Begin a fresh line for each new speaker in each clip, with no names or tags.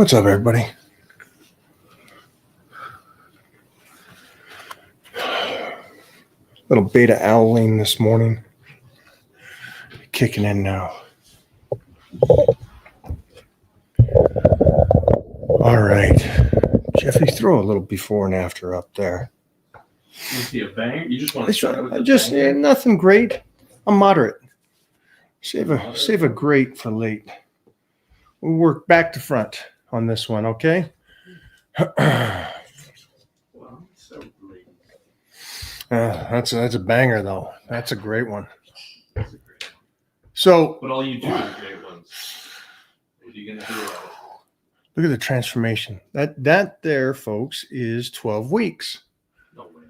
What's up, everybody? Little beta owling this morning. Kicking in now. All right. Jeffy, throw a little before and after up there.
You see a banger? You just want to start with
nothing great. I'm moderate. Save a great for late. We'll work back to front on this one, okay?
Well, so late.
That's a banger though. That's a great one.
That's a great one.
So,
but all you do is great ones. What are you gonna do about it?
Look at the transformation. That there, folks, is 12 weeks.
No way.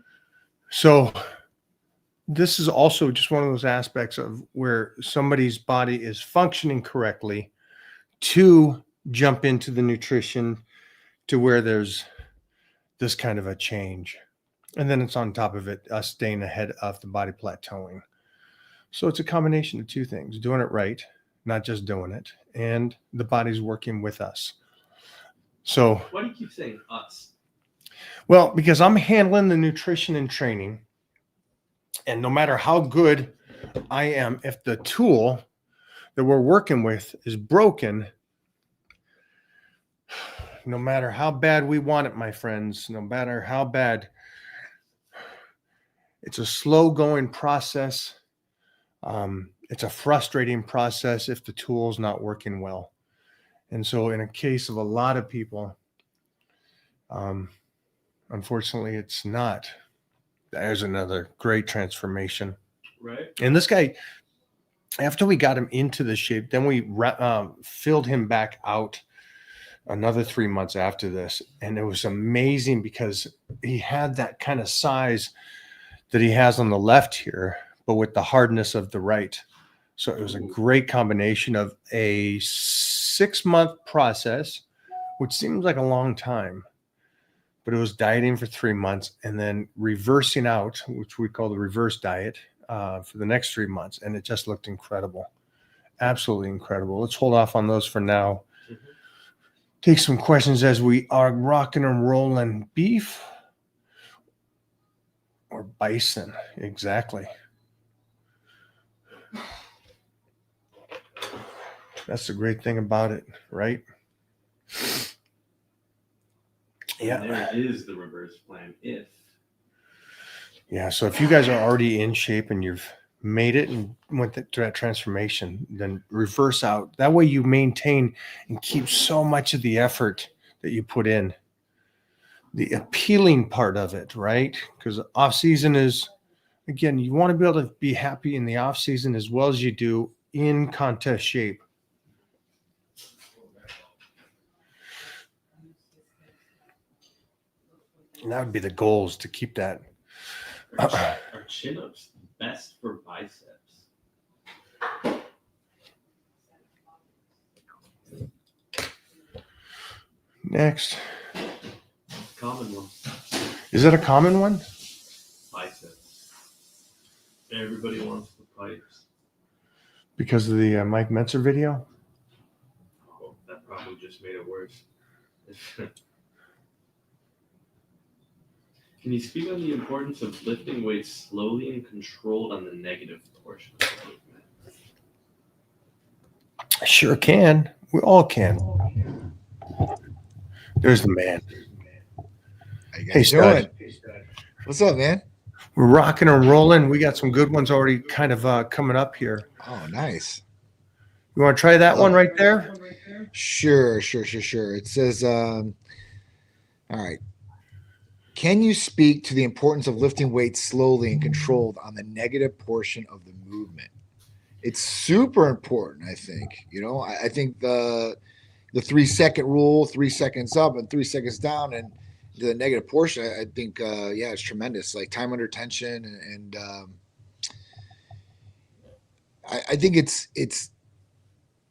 So this is also just one of those aspects of where somebody's body is functioning correctly to jump into the nutrition to where there's this kind of a change. And then it's on top of it, us staying ahead of the body plateauing. So it's a combination of two things, doing it right, not just doing it, and the body's working with us. So
why do you keep saying us?
Well, because I'm handling the nutrition and training, and no matter how good I am, if the tool that we're working with is broken, no matter how bad we want it, my friends, no matter how bad, it's a slow going process. It's a frustrating process if the tool's not working well. And so in a case of a lot of people, unfortunately, it's not. There's another great transformation.
Right.
And this guy, after we got him into the shape, then we filled him back out another 3 months after this. And it was amazing because he had that kind of size that he has on the left here, but with the hardness of the right. So it was a great combination of a 6-month process, which seems like a long time, but it was dieting for 3 months and then reversing out, which we call the reverse diet, for the next 3 months. And it just looked incredible. Absolutely incredible. Let's hold off on those for now. Mm-hmm. Take some questions as we are rocking and rolling. Beef or bison? Exactly. That's the great thing about it, right?
Yeah. And there is the reverse plan if.
Yeah. So if you guys are already in shape and you've made it and went through that transformation, then reverse out. That way you maintain and keep so much of the effort that you put in. The appealing part of it, right? Because off season is, again, you want to be able to be happy in the off season as well as you do in contest shape. And that would be the goal, is to keep that.
Are chin-ups best for biceps?
Next.
Common one.
Is that a common one?
Biceps. Everybody wants the pipes.
Because of the Mike Mentzer video?
Oh, that probably just made it worse. Can you speak on the importance of lifting weights slowly and controlled on the negative portion of the movement?
I sure can. We all can. There's the man.
How you guys doing? What's up, man?
We're rocking and rolling. We got some good ones already kind of coming up here.
Oh, nice.
You want to try that one right there?
Sure. It says, all right. Can you speak to the importance of lifting weights slowly and controlled on the negative portion of the movement? It's super important, I think. I think the 3-second rule, 3 seconds up and 3 seconds down, and the negative portion, I think, it's tremendous. Like time under tension, and I think it's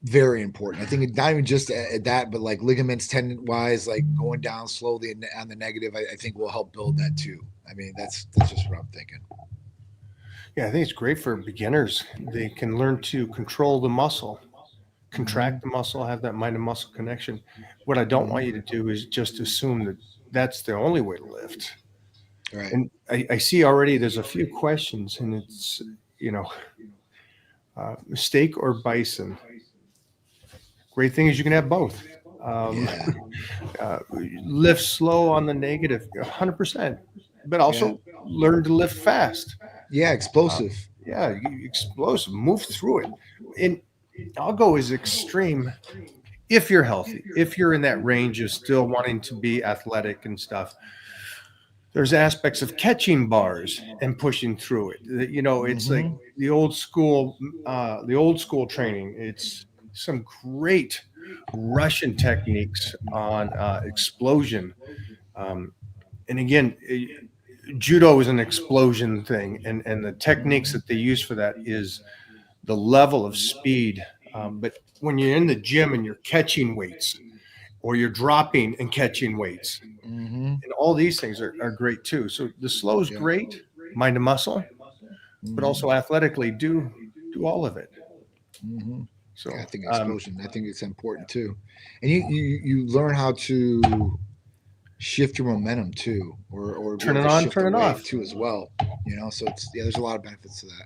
very important. I think not even just at that, but like ligaments, tendon wise, like going down slowly on the negative, I think will help build that too. I mean, that's just what I'm thinking.
Yeah, I think it's great for beginners. They can learn to control the muscle contract the muscle, have that mind and muscle connection. What I don't want you to do is just assume that that's the only way to lift.
Right.
And I see already there's a few questions, and it's, steak or bison. Great thing is you can have both.
Yeah.
Lift slow on the negative, 100%, but also learn to lift fast.
Yeah. Explosive.
Yeah, explosive, move through it. And I'll go as extreme if you're healthy, if you're in that range of still wanting to be athletic and stuff. There's aspects of catching bars and pushing through it. It's like the old school training. It's some great Russian techniques on explosion. And again, judo is an explosion thing, and the techniques that they use for that is the level of speed. But when you're in the gym and you're catching weights, or you're dropping and catching weights, and all these things are great too. So the slow is great, mind and muscle, but also athletically do all of it. So
I think explosion. I think it's important too, and you learn how to shift your momentum too, or
turn it on, turn it off
too as well. So there's a lot of benefits to that.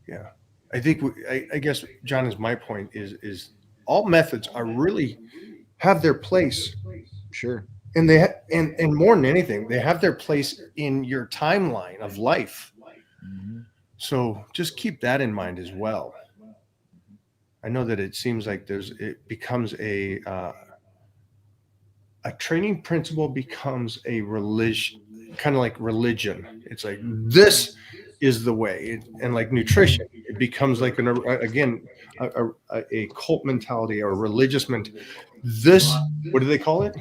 Yeah, I think I guess, John, is my point is all methods are really have their place.
Sure.
And and more than anything, they have their place in your timeline of life. So just keep that in mind as well. I know that it seems like it becomes a training principle becomes a religion, kind of like religion. It's like, this is the way. And like nutrition, it becomes like a cult mentality or a religious mentality. What do they call it?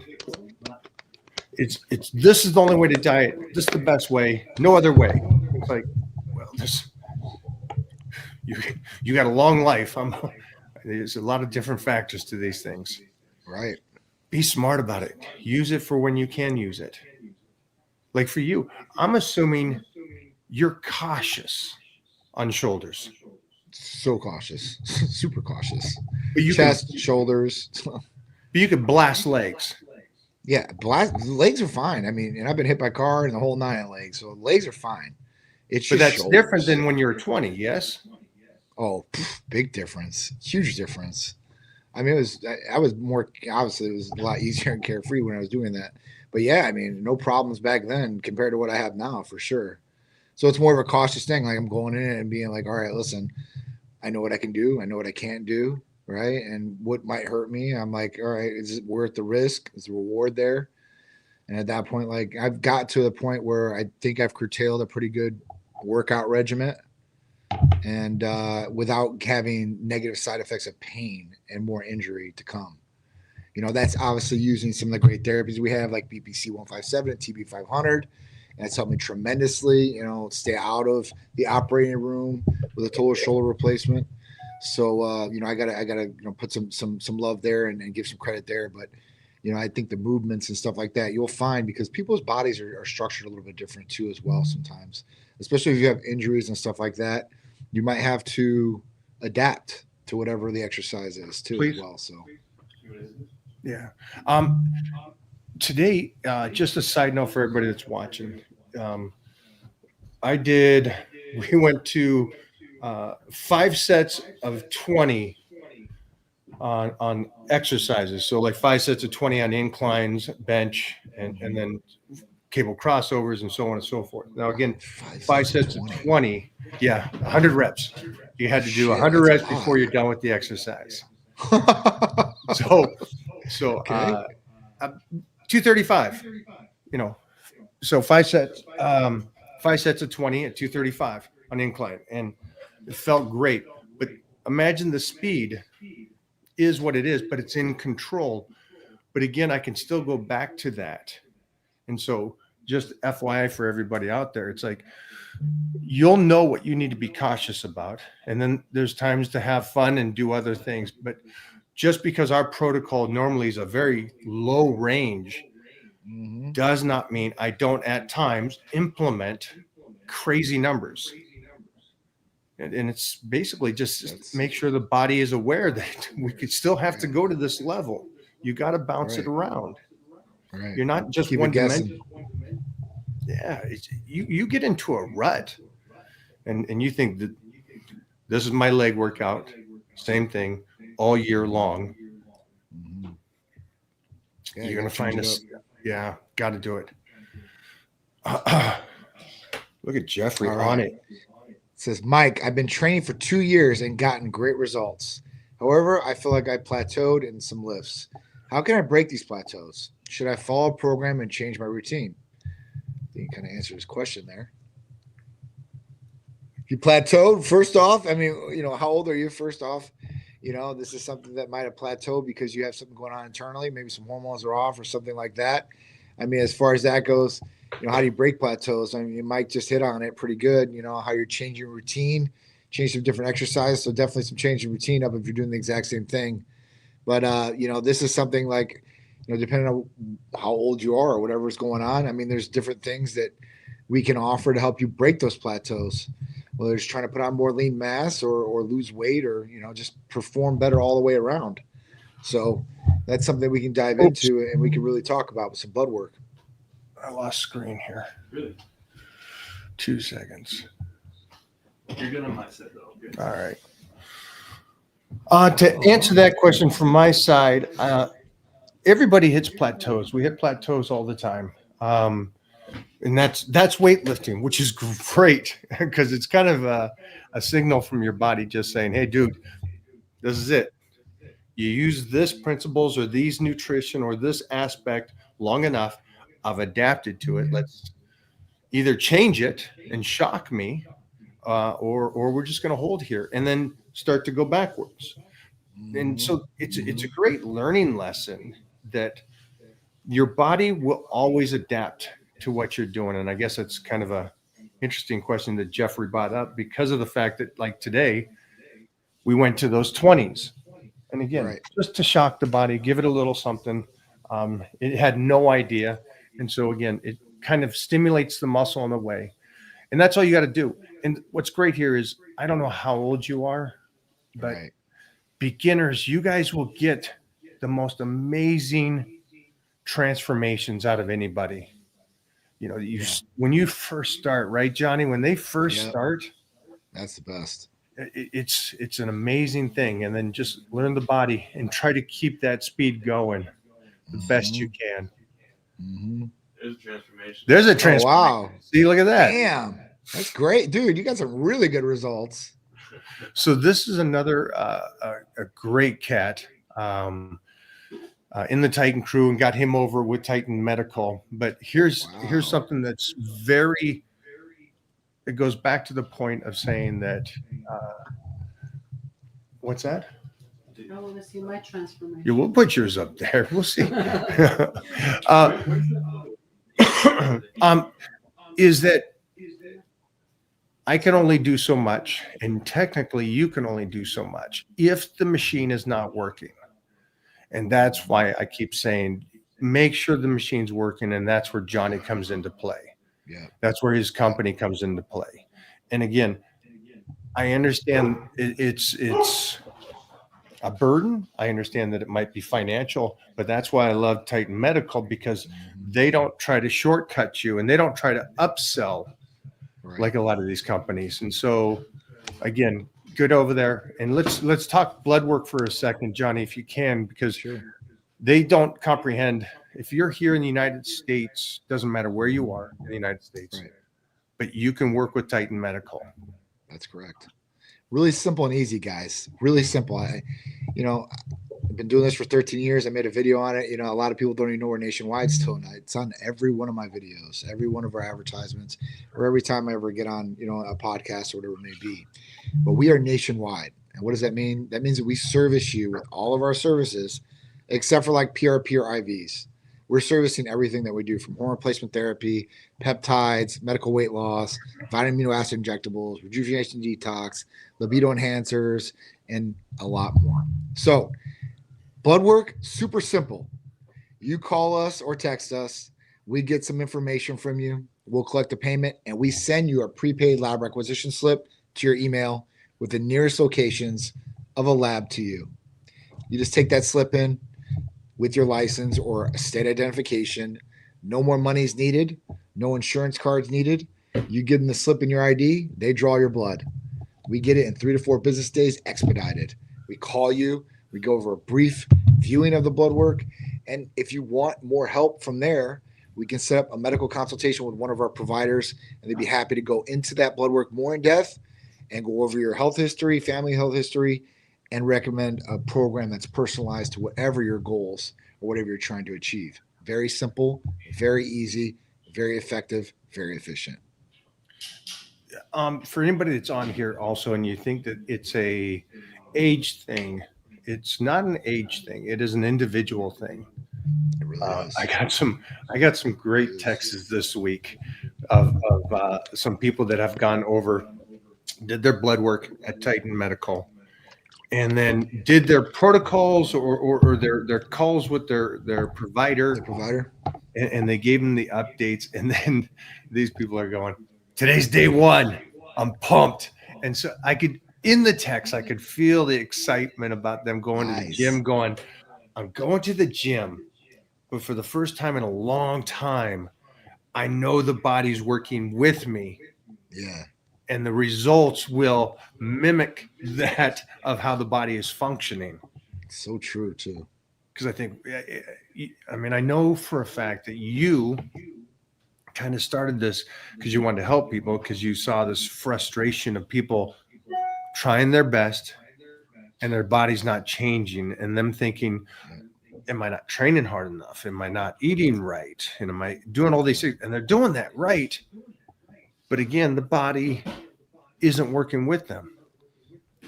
It's this is the only way to diet. This is the best way. No other way. It's like, well, you got a long life. There's a lot of different factors to these things.
Right.
Be smart about it. Use it for when you can use it. Like for you, I'm assuming you're cautious on shoulders.
So cautious, super cautious.
But
Chest, shoulders.
But you could blast legs.
Yeah, legs are fine. I mean, and I've been hit by a car and the whole 9 legs, so legs are fine. It's just
that's
shoulders.
Different than when you're 20. Yes.
Oh, big difference, huge difference. I mean, I was more, obviously it was a lot easier and carefree when I was doing that. But yeah, I mean, no problems back then compared to what I have now, for sure. So it's more of a cautious thing. Like I'm going in and being like, all right, listen, I know what I can do. I know what I can't do. Right. And what might hurt me. I'm like, all right, is it worth the risk? Is the reward there? And at that point, like I've got to the point where I think I've curtailed a pretty good workout regimen, and without having negative side effects of pain and more injury to come. That's obviously using some of the great therapies we have, like BPC 157 and TB 500. And it's helped me tremendously, stay out of the operating room with a total shoulder replacement. So, I gotta put some love there and give some credit there. But, I think the movements and stuff like that, you'll find, because people's bodies are structured a little bit different too as well sometimes, especially if you have injuries and stuff like that. You might have to adapt to whatever the exercise is too. Please. As well. So,
yeah. Today, just a side note for everybody that's watching, we went to 5 sets of 20 on exercises. So like 5 sets of 20 on inclines, bench, and then cable crossovers and so on and so forth. Now, again, 5 sets of 20. Yeah, 100 reps. You had to do 100 reps before you're done with the exercise. So okay. 235, so 5 sets, 5 sets of 20 at 235 on incline, and it felt great. But imagine the speed is what it is, but it's in control. But again, I can still go back to that. And so just FYI for everybody out there, it's like, you'll know what you need to be cautious about. And then there's times to have fun and do other things. But just because our protocol normally is a very low range does not mean I don't at times implement crazy numbers. And it's basically just
That's-
make sure the body is aware that we could still have to go to this level. You got to bounce it around.
Right.
You're not just
Keep it
one
guessing.
dimension. Yeah, you get into a rut, and you think that this is my leg workout, same thing all year long.
Mhm. Yeah,
You're
you
gonna
gotta change
find
it
this.
up.
Yeah, got to do it. Look at Jeffrey
All
on
right.
it.
It says, Mike, I've been training for 2 years and gotten great results. However, I feel like I plateaued in some lifts. How can I break these plateaus? Should I follow a program and change my routine? I think you kind of answered his question there. You plateaued, first off. I mean, how old are you, first off? This is something that might have plateaued because you have something going on internally. Maybe some hormones are off or something like that. I mean, as far as that goes, how do you break plateaus? I mean, Mike just hit on it pretty good. How you're changing routine, change some different exercise. So definitely some change in routine up if you're doing the exact same thing. But, this is something like, depending on how old you are or whatever's going on. I mean, there's different things that we can offer to help you break those plateaus, whether it's trying to put on more lean mass or lose weight or, just perform better all the way around. So that's something we can dive into and we can really talk about with some blood work.
I lost screen here.
Really?
2 seconds.
You're good on my side, though. Good.
All right. To answer that question from my side, everybody hits plateaus. We hit plateaus all the time. And that's weightlifting, which is great because it's kind of a signal from your body just saying, hey, dude, this is it. You use this principles or these nutrition or this aspect long enough. I've adapted to it. Let's either change it and shock me or we're just going to hold here and then start to go backwards. And so it's a great learning lesson that your body will always adapt to what you're doing. And I guess that's kind of a interesting question that Jeffrey brought up because of the fact that like today we went to those 20s. And again, just to shock the body, give it a little something. It had no idea. And so again, it kind of stimulates the muscle in the way. And that's all you got to do. And what's great here is I don't know how old you are, but beginners, you guys will get the most amazing transformations out of anybody. When you first start, right, Johnny? When they first start,
that's the best.
It's an amazing thing. And then just learn the body and try to keep that speed going the best you can.
Mm-hmm.
There's a transformation.
There's a transformation.
Oh, wow.
See, look at that.
Damn. That's great. Dude, you got some really good results.
So this is another a great cat in the Titan crew and got him over with Titan Medical. But here's something that's very, it goes back to the point of saying that, what's that?
I want to see my transformation.
You will put yours up there. We'll see. Is that I can only do so much, and technically you can only do so much if the machine is not working. And that's why I keep saying, make sure the machine's working, and that's where Johnny comes into play.
Yeah.
That's where his company comes into play. And again, I understand it's a burden. I understand that it might be financial, but that's why I love Titan Medical, because they don't try to shortcut you and they don't try to upsell like a lot of these companies. And so again, good over there. And let's talk blood work for a second, Johnny, if you can, because they don't comprehend. If you're here in the United States, doesn't matter where you are in the United States, but you can work with Titan Medical.
That's correct. Really simple and easy, guys. Really simple. I've been doing this for 13 years. I made a video on it. A lot of people don't even know we're nationwide still. And it's on every one of my videos, every one of our advertisements, or every time I ever get on, a podcast or whatever it may be. But we are nationwide. And what does that mean? That means that we service you with all of our services, except for like PRP or IVs. We're servicing everything that we do, from hormone replacement therapy, peptides, medical weight loss, vitamin amino acid injectables, rejuvenation detox, libido enhancers, and a lot more. So blood work, super simple. You call us or text us. We get some information from you. We'll collect the payment, and we send you a prepaid lab requisition slip to your email. with the nearest locations of a lab to you. You just take that slip in with your license or a state identification. No more money is needed. No insurance cards needed. You give them the slip in your ID, they draw your blood. We get it in 3 to 4 business days, expedited. We call you, we go over a brief viewing of the blood work, and if you want more help from there, we can set up a medical consultation with one of our providers, and they'd be happy to go into that blood work more in depth and go over your health history, family health history, and recommend a program that's personalized to whatever your goals or whatever you're trying to achieve. Very simple, very easy, very effective, very efficient.
For anybody that's on here also, and you think that it's a age thing, it's not an age thing. It is an individual thing.
It really is.
I got some great texts this week of some people that have gone over, did their blood work at Titan Medical, and then did their protocols or their calls with their provider.
The provider.
And they gave them the updates. And then these people are going, today's day 1. I'm pumped. And so in the text, I could feel the excitement about them going to the gym, going, I'm going to the gym, but for the first time in a long time, I know the body's working with me.
Yeah.
And the results will mimic that of how the body is functioning.
So true too.
Because I think, I mean, I know for a fact that you kind of started this because you wanted to help people, because you saw this frustration of people trying their best and their body's not changing, and them thinking, am I not training hard enough? Am I not eating right? And am I doing all these things? And they're doing that right. But again, the body isn't working with them.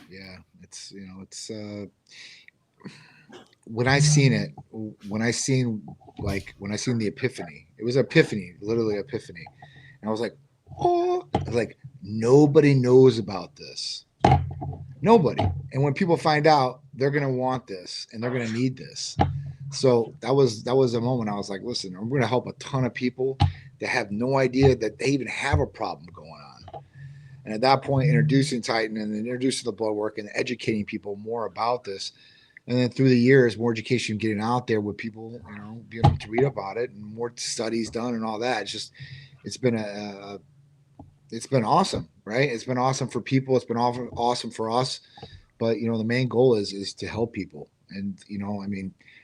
Yeah. It's when I seen the epiphany, it was epiphany, literally epiphany. And I was like, oh, like nobody knows about this. Nobody. And when people find out, they're going to want this and they're going to need this. So that was a moment I was like, listen, I'm going to help a ton of people that have no idea that they even have a problem going on. And at that point, introducing Titan and then introducing the blood work and educating people more about this. And then through the years, more education getting out there with people, being able to read about it and more studies done and all that. It's been awesome, right? It's been awesome for people. It's been awesome for us. But, the main goal is to help people. And,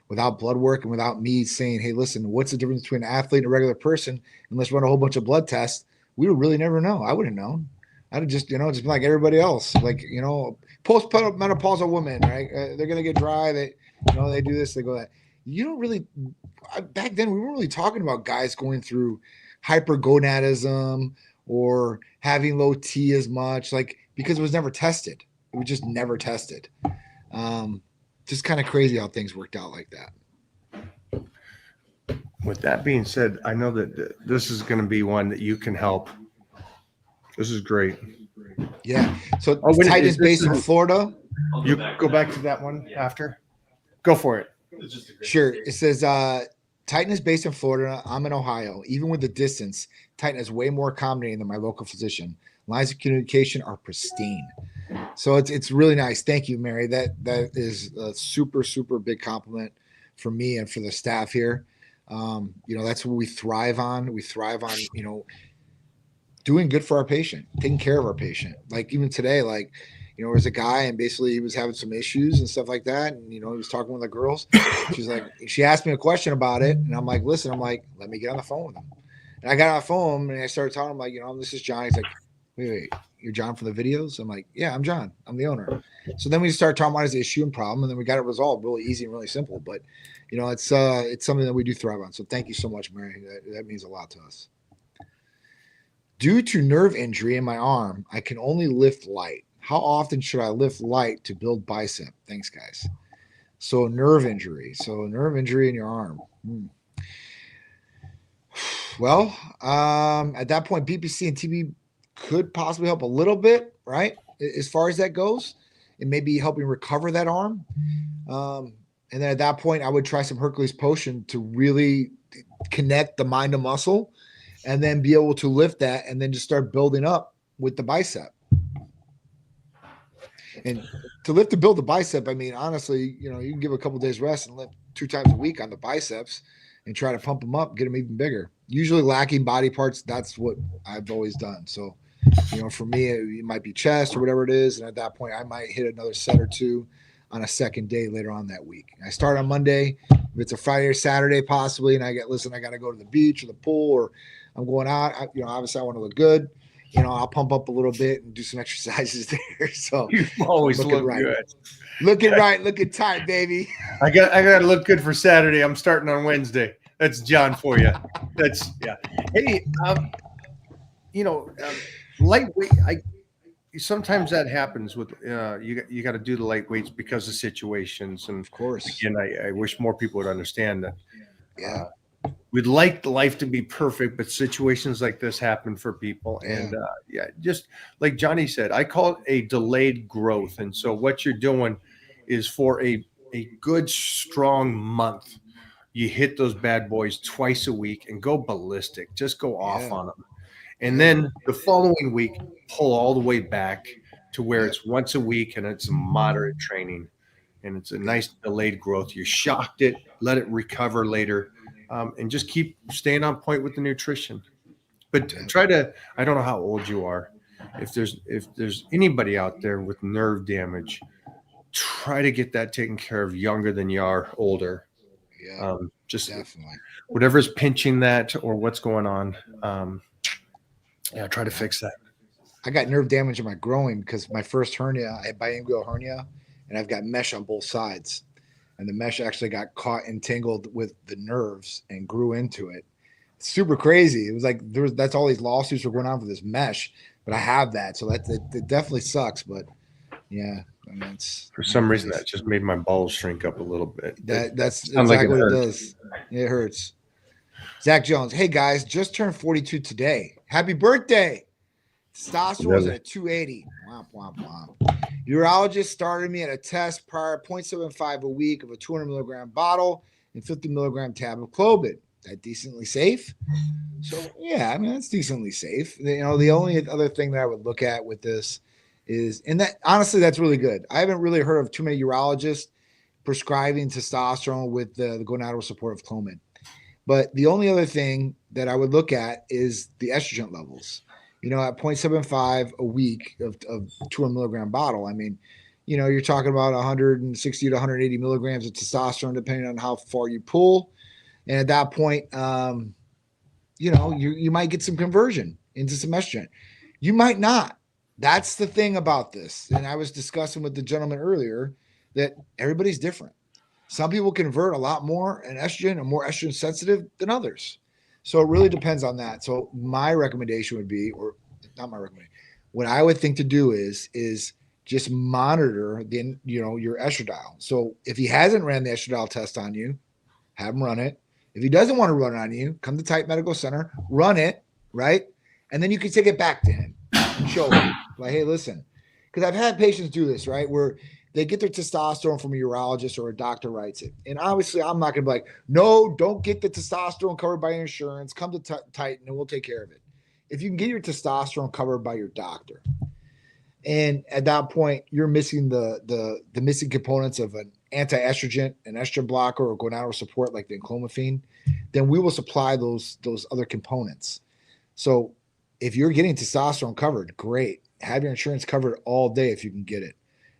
without blood work and without me saying, hey, listen, what's the difference between an athlete and a regular person? And let's run a whole bunch of blood tests. We would really never know. I wouldn't know. I'd just, just be like everybody else. Like, postmenopausal women, right? They're going to get dry. They do this, they go that. You don't really, back then, we weren't really talking about guys going through hypergonadism or having low T as much, because it was never tested. It was just never tested. Just kind of crazy how things worked out like that.
With that being said, I know that this is going to be one that you can help. This is great.
Yeah. So Titan is based in Florida.
You go back to that one after. Go for it.
Sure. It says Titan is based in Florida. I'm in Ohio. Even with the distance, Titan is way more accommodating than my local physician. Lines of communication are pristine. So it's really nice. Thank you, Mary. That is a super, super big compliment for me and for the staff here. That's what we thrive on. We thrive on, doing good for our patient, taking care of our patient. Like even today, there was a guy and basically he was having some issues and stuff like that. And, he was talking with the girls. She asked me a question about it. And I'm like, listen, let me get on the phone with him. And I got on the phone and I started talking. I'm like, this is John. He's like, wait, you're John from the videos? I'm like, yeah, I'm John. I'm the owner. So then we started talking about his issue and problem. And then we got it resolved really easy and really simple. But, it's something that we do thrive on. So thank you so much, Mary. That means a lot to us. Due to nerve injury in my arm, I can only lift light. How often should I lift light to build bicep? Thanks, guys. So nerve injury. In your arm. Well, at that point, BPC and TB could possibly help a little bit, right? As far as that goes, it may be helping recover that arm. And then at that point, I would try some Hercules potion to really connect the mind to muscle and then be able to lift that and then just start building up with the bicep. And to lift to build the bicep, I mean, honestly, you know, you can give a couple days rest and lift 2 times a week on the biceps and try to pump them up, get them even bigger. Usually lacking body parts, that's what I've always done. So, you know, for me, it might be chest or whatever it is. And at that point, I might hit another set or two on a second day later on that week. I start on Monday. If it's a Friday or Saturday, possibly, and I got to go to the beach or the pool, or I'm going out, you know, obviously I want to look good. You know, I'll pump up a little bit and do some exercises there. So
You always
looking
look
right.
good.
Looking right, looking tight, baby.
I got to look good for Saturday. I'm starting on Wednesday. That's John for you. That's yeah. Hey, you know, lightweight. Sometimes that happens with you got to do the lightweights because of situations, and
Of course.
again, I wish more people would understand that.
Yeah.
We'd like life to be perfect, but situations like this happen for people.
Yeah.
And just like Johnny said, I call it a delayed growth. And so what you're doing is for a good, strong month, you hit those bad boys twice a week and go ballistic, just go off on them. And then the following week, pull all the way back to where it's once a week and it's moderate training. And it's a nice delayed growth. You shocked it, let it recover later. And just keep staying on point with the nutrition. But try to, I don't know how old you are. If there's anybody out there with nerve damage, try to get that taken care of younger than you are older.
Yeah.
Just
Definitely.
whatever's pinching that or what's going on. Try to fix that.
I got nerve damage in my groin because my first hernia, I had biangular hernia, and I've got mesh on both sides. And the mesh actually got caught and tangled with the nerves and grew into it. Super crazy. It was like that's all these lawsuits were going on for this mesh, but I have that, so it definitely sucks. But yeah, I mean, it's
For some reason that just made my balls shrink up a little bit.
that's
sounds like
exactly
it
what it
hurts.
does. It hurts. Zach Jones, hey guys, just turned 42 today. Happy birthday! Testosterone was at 280. Womp, womp, womp. Urologist started me at a test prior 0.75 a week of a 200 milligram bottle and 50 milligram tab of Clobid. That decently safe? So, yeah, I mean, that's decently safe. You know, the only other thing that I would look at with this is, and that honestly, that's really good. I haven't really heard of too many urologists prescribing testosterone with the gonadal support of Clomid. But the only other thing that I would look at is the estrogen levels. You know, at 0.75 a week of 200 milligram bottle, I mean, you know, you're talking about 160 to 180 milligrams of testosterone, depending on how far you pull. And at that point, you know, you might get some conversion into some estrogen. You might not. That's the thing about this. And I was discussing with the gentleman earlier that everybody's different. Some people convert a lot more in estrogen and more estrogen sensitive than others. So it really depends on that. So my recommendation would be, or not my recommendation, what I would think to do is just monitor your estradiol. So if he hasn't ran the estradiol test on you, have him run it. If he doesn't want to run it on you, come to Tight Medical Center, run it, right? And then you can take it back to him and show him, like, hey, listen, because I've had patients do this, right, where they get their testosterone from a urologist or a doctor writes it. And obviously, I'm not going to be like, no, don't get the testosterone covered by your insurance. Come to Titan and we'll take care of it. If you can get your testosterone covered by your doctor, and at that point, you're missing the missing components of an anti-estrogen, an estrogen blocker, or gonadal support like the enclomiphene, then we will supply those other components. So if you're getting testosterone covered, great. Have your insurance covered all day if you can get it.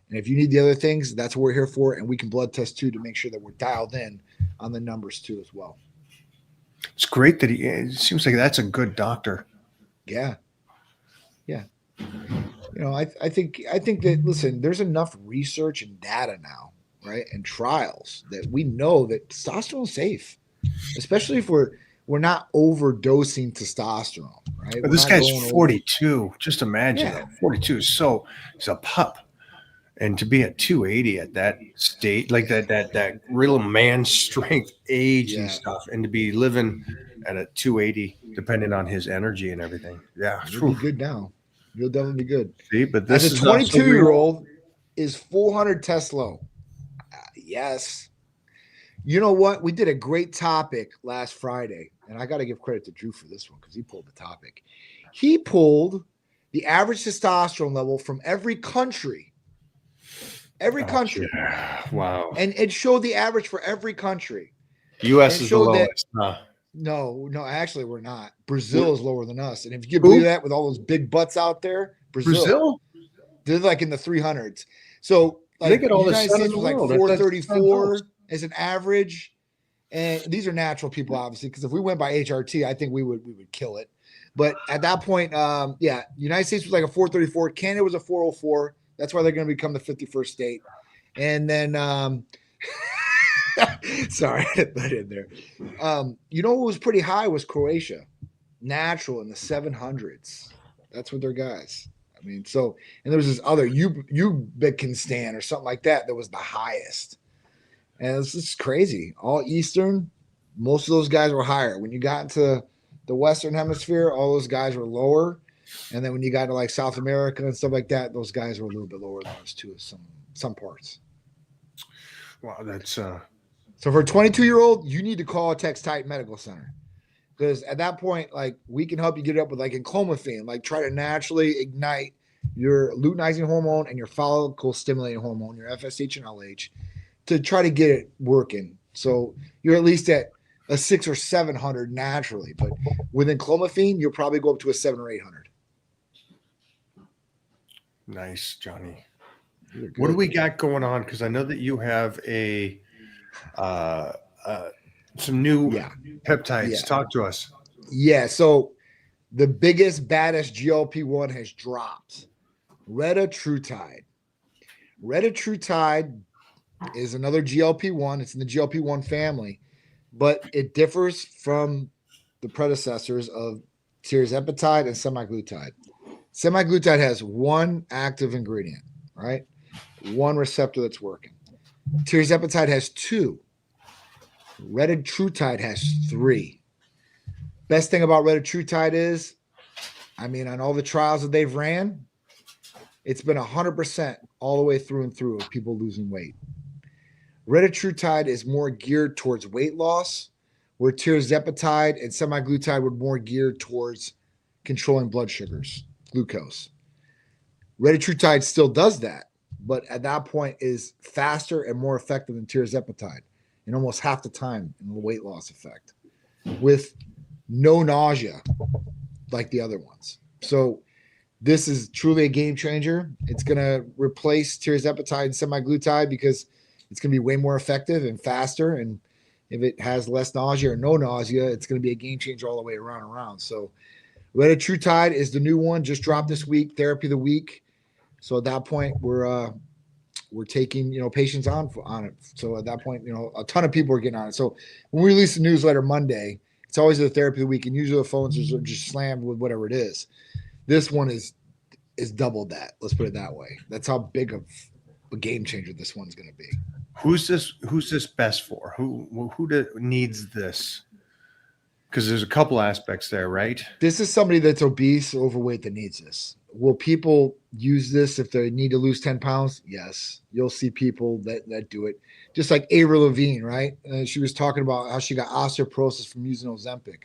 And if you need the other things, that's what we're here for. And we can blood test too to make sure that we're dialed in on the numbers too as well.
It's great that it seems like that's a good doctor.
Yeah. Yeah. You know, I think that, listen, there's enough research and data now, right, and trials that we know that testosterone is safe, especially if we're not overdosing testosterone, right?
But this guy's 42. Just imagine that. 42 is he's a pup. And to be at 280 at that state, like that real man strength age and stuff, and to be living at a 280, depending on his energy and everything. Yeah.
You'll be good now. You'll definitely be good.
See, but this
as a 22-year-old is 400 tests low. Yes. You know what? We did a great topic last Friday, and I got to give credit to Drew for this one because he pulled the topic. He pulled the average testosterone level from every country Every country.
Yeah. Wow.
And it showed the average for every country.
U.S.
And it
is the
showed that
lowest. Huh?
no, actually, we're not. Brazil is lower than us. And if you can
Who?
believe that with all those big butts out there, Brazil? They're like in the 300s. So,
They
like,
get all the
United
sun in
States
the
was like
world. That's
434 as an average. And these are natural people, obviously, because if we went by HRT, I think we would kill it. But at that point, United States was like a 434. Canada was a 404. That's why they're going to become the 51st state. And then, sorry, I had that in there. You know what was pretty high was Croatia, natural in the 700s. That's what their guys. I mean, so, and there was this other Uzbekistan or something like that was the highest. And it's just crazy. All Eastern, most of those guys were higher. When you got into the Western Hemisphere, all those guys were lower. And then when you got to like South America and stuff like that, those guys were a little bit lower than us too, some parts.
Wow, that's
So for a 22-year-old, you need to call a Text-Type Medical Center. Because at that point, like, we can help you get it up with like enclomiphene, like try to naturally ignite your luteinizing hormone and your follicle stimulating hormone, your FSH and LH, to try to get it working. So you're at least at a 600 or 700 naturally, but with enclomiphene, you'll probably go up to a 700 or 800.
nice, Johnny. What do we got going on? Because I know that you have some new peptides.
Yeah.
Talk to us.
Yeah, so the biggest, baddest GLP-1 has dropped. Retatrutide. Retatrutide is another GLP-1. It's in the GLP-1 family, but it differs from the predecessors of tirzepatide and semaglutide. Semaglutide has one active ingredient, right? One receptor that's working. Tirzepatide has two. Retatrutide has three. Best thing about retatrutide is, I mean, on all the trials that they've ran, it's been 100% all the way through and through of people losing weight. Retatrutide is more geared towards weight loss, where tirzepatide and semaglutide were more geared towards controlling blood sugars, glucose. Retatrutide still does that, but at that point is faster and more effective than tirzepatide in almost half the time in the weight loss effect, with no nausea like the other ones. So this is truly a game changer. It's going to replace tirzepatide and semaglutide because it's going to be way more effective and faster. And if it has less nausea or no nausea, it's going to be a game changer all the way around. So retatrutide is the new one, just dropped this week, therapy of the week. So at that point, we're taking, patients on it. So at that point, a ton of people are getting on it. So when we release the newsletter Monday, it's always the therapy of the week, and usually the phones are just slammed with whatever it is. This one is doubled that. Let's put it that way. That's how big of a game changer this one's going to be.
Who's this best for? Who needs this? Because there's a couple aspects there, right?
This is somebody that's obese, overweight, that needs this. Will people use this if they need to lose 10 pounds? Yes. You'll see people that do it. Just like Avril Lavigne, right? She was talking about how she got osteoporosis from using Ozempic.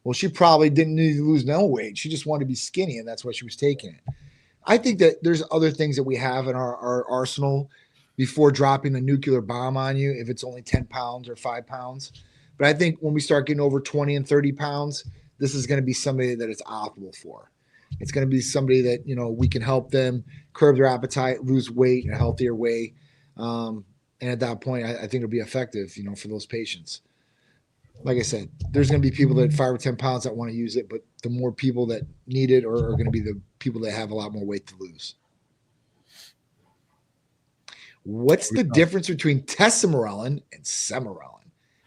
Well, she probably didn't need to lose no weight. She just wanted to be skinny, and that's why she was taking it. I think that there's other things that we have in our arsenal before dropping the nuclear bomb on you, if it's only 10 pounds or 5 pounds. But I think when we start getting over 20 and 30 pounds, this is going to be somebody that it's optimal for. It's going to be somebody that, we can help them curb their appetite, lose weight in a healthier way. And at that point, I think it'll be effective, for those patients. Like I said, there's going to be people that 5 or 10 pounds that want to use it, but the more people that need it are going to be the people that have a lot more weight to lose. What's the difference between testosterone and semarelin?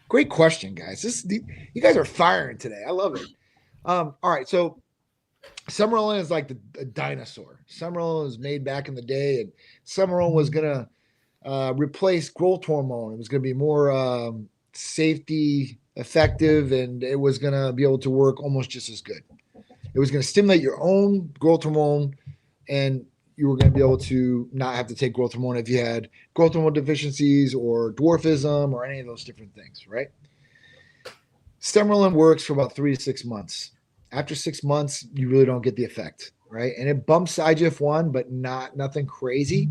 Great question, guys. You guys are firing today. I love it. All right, so semarelin is like a dinosaur. Semarelin was made back in the day, and semarelin was going to replace growth hormone. It was going to be more safety effective, and it was going to be able to work almost just as good. It was going to stimulate your own growth hormone, and you were going to be able to not have to take growth hormone if you had growth hormone deficiencies or dwarfism or any of those different things, right? Semarelin works for about 3 to 6 months. After 6 months, you really don't get the effect, right? And it bumps IGF-1, but nothing crazy.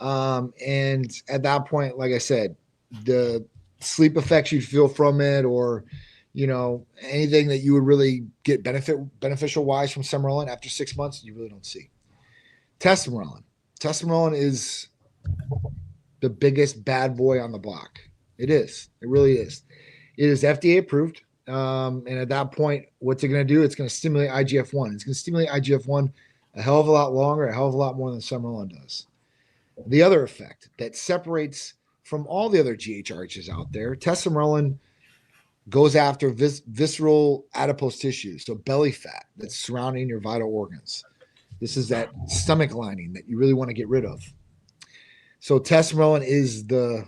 And at that point, like I said, the sleep effects you'd feel from it, or anything that you would really get beneficial wise from Semerolin after 6 months, you really don't see. Testosterone is the biggest bad boy on the block. It is. It really is. It is FDA approved. And at that point, what's it going to do? It's going to stimulate IGF-1. It's going to stimulate IGF-1 a hell of a lot longer, a hell of a lot more than Semerolin does. The other effect that separates from all the other GHRHs out there, testosterone goes after visceral adipose tissue, so belly fat that's surrounding your vital organs. This is that stomach lining that you really want to get rid of. So testosterone is the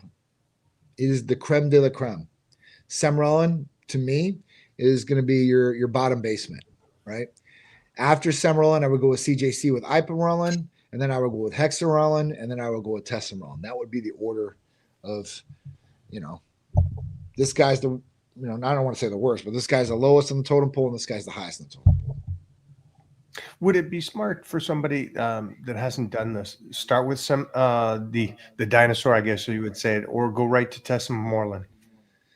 creme de la creme. Semerolin, to me, is going to be your bottom basement, right? After Semerolin, I would go with CJC with ipamorelin, and then I would go with hexarelin, and then I would go with testosterone. That would be the order of, this guy's the, I don't want to say the worst, but this guy's the lowest on the totem pole, and this guy's the highest on the totem pole.
Would it be smart for somebody that hasn't done this, start with some the dinosaur, I guess you would say it, or go right to testosterone?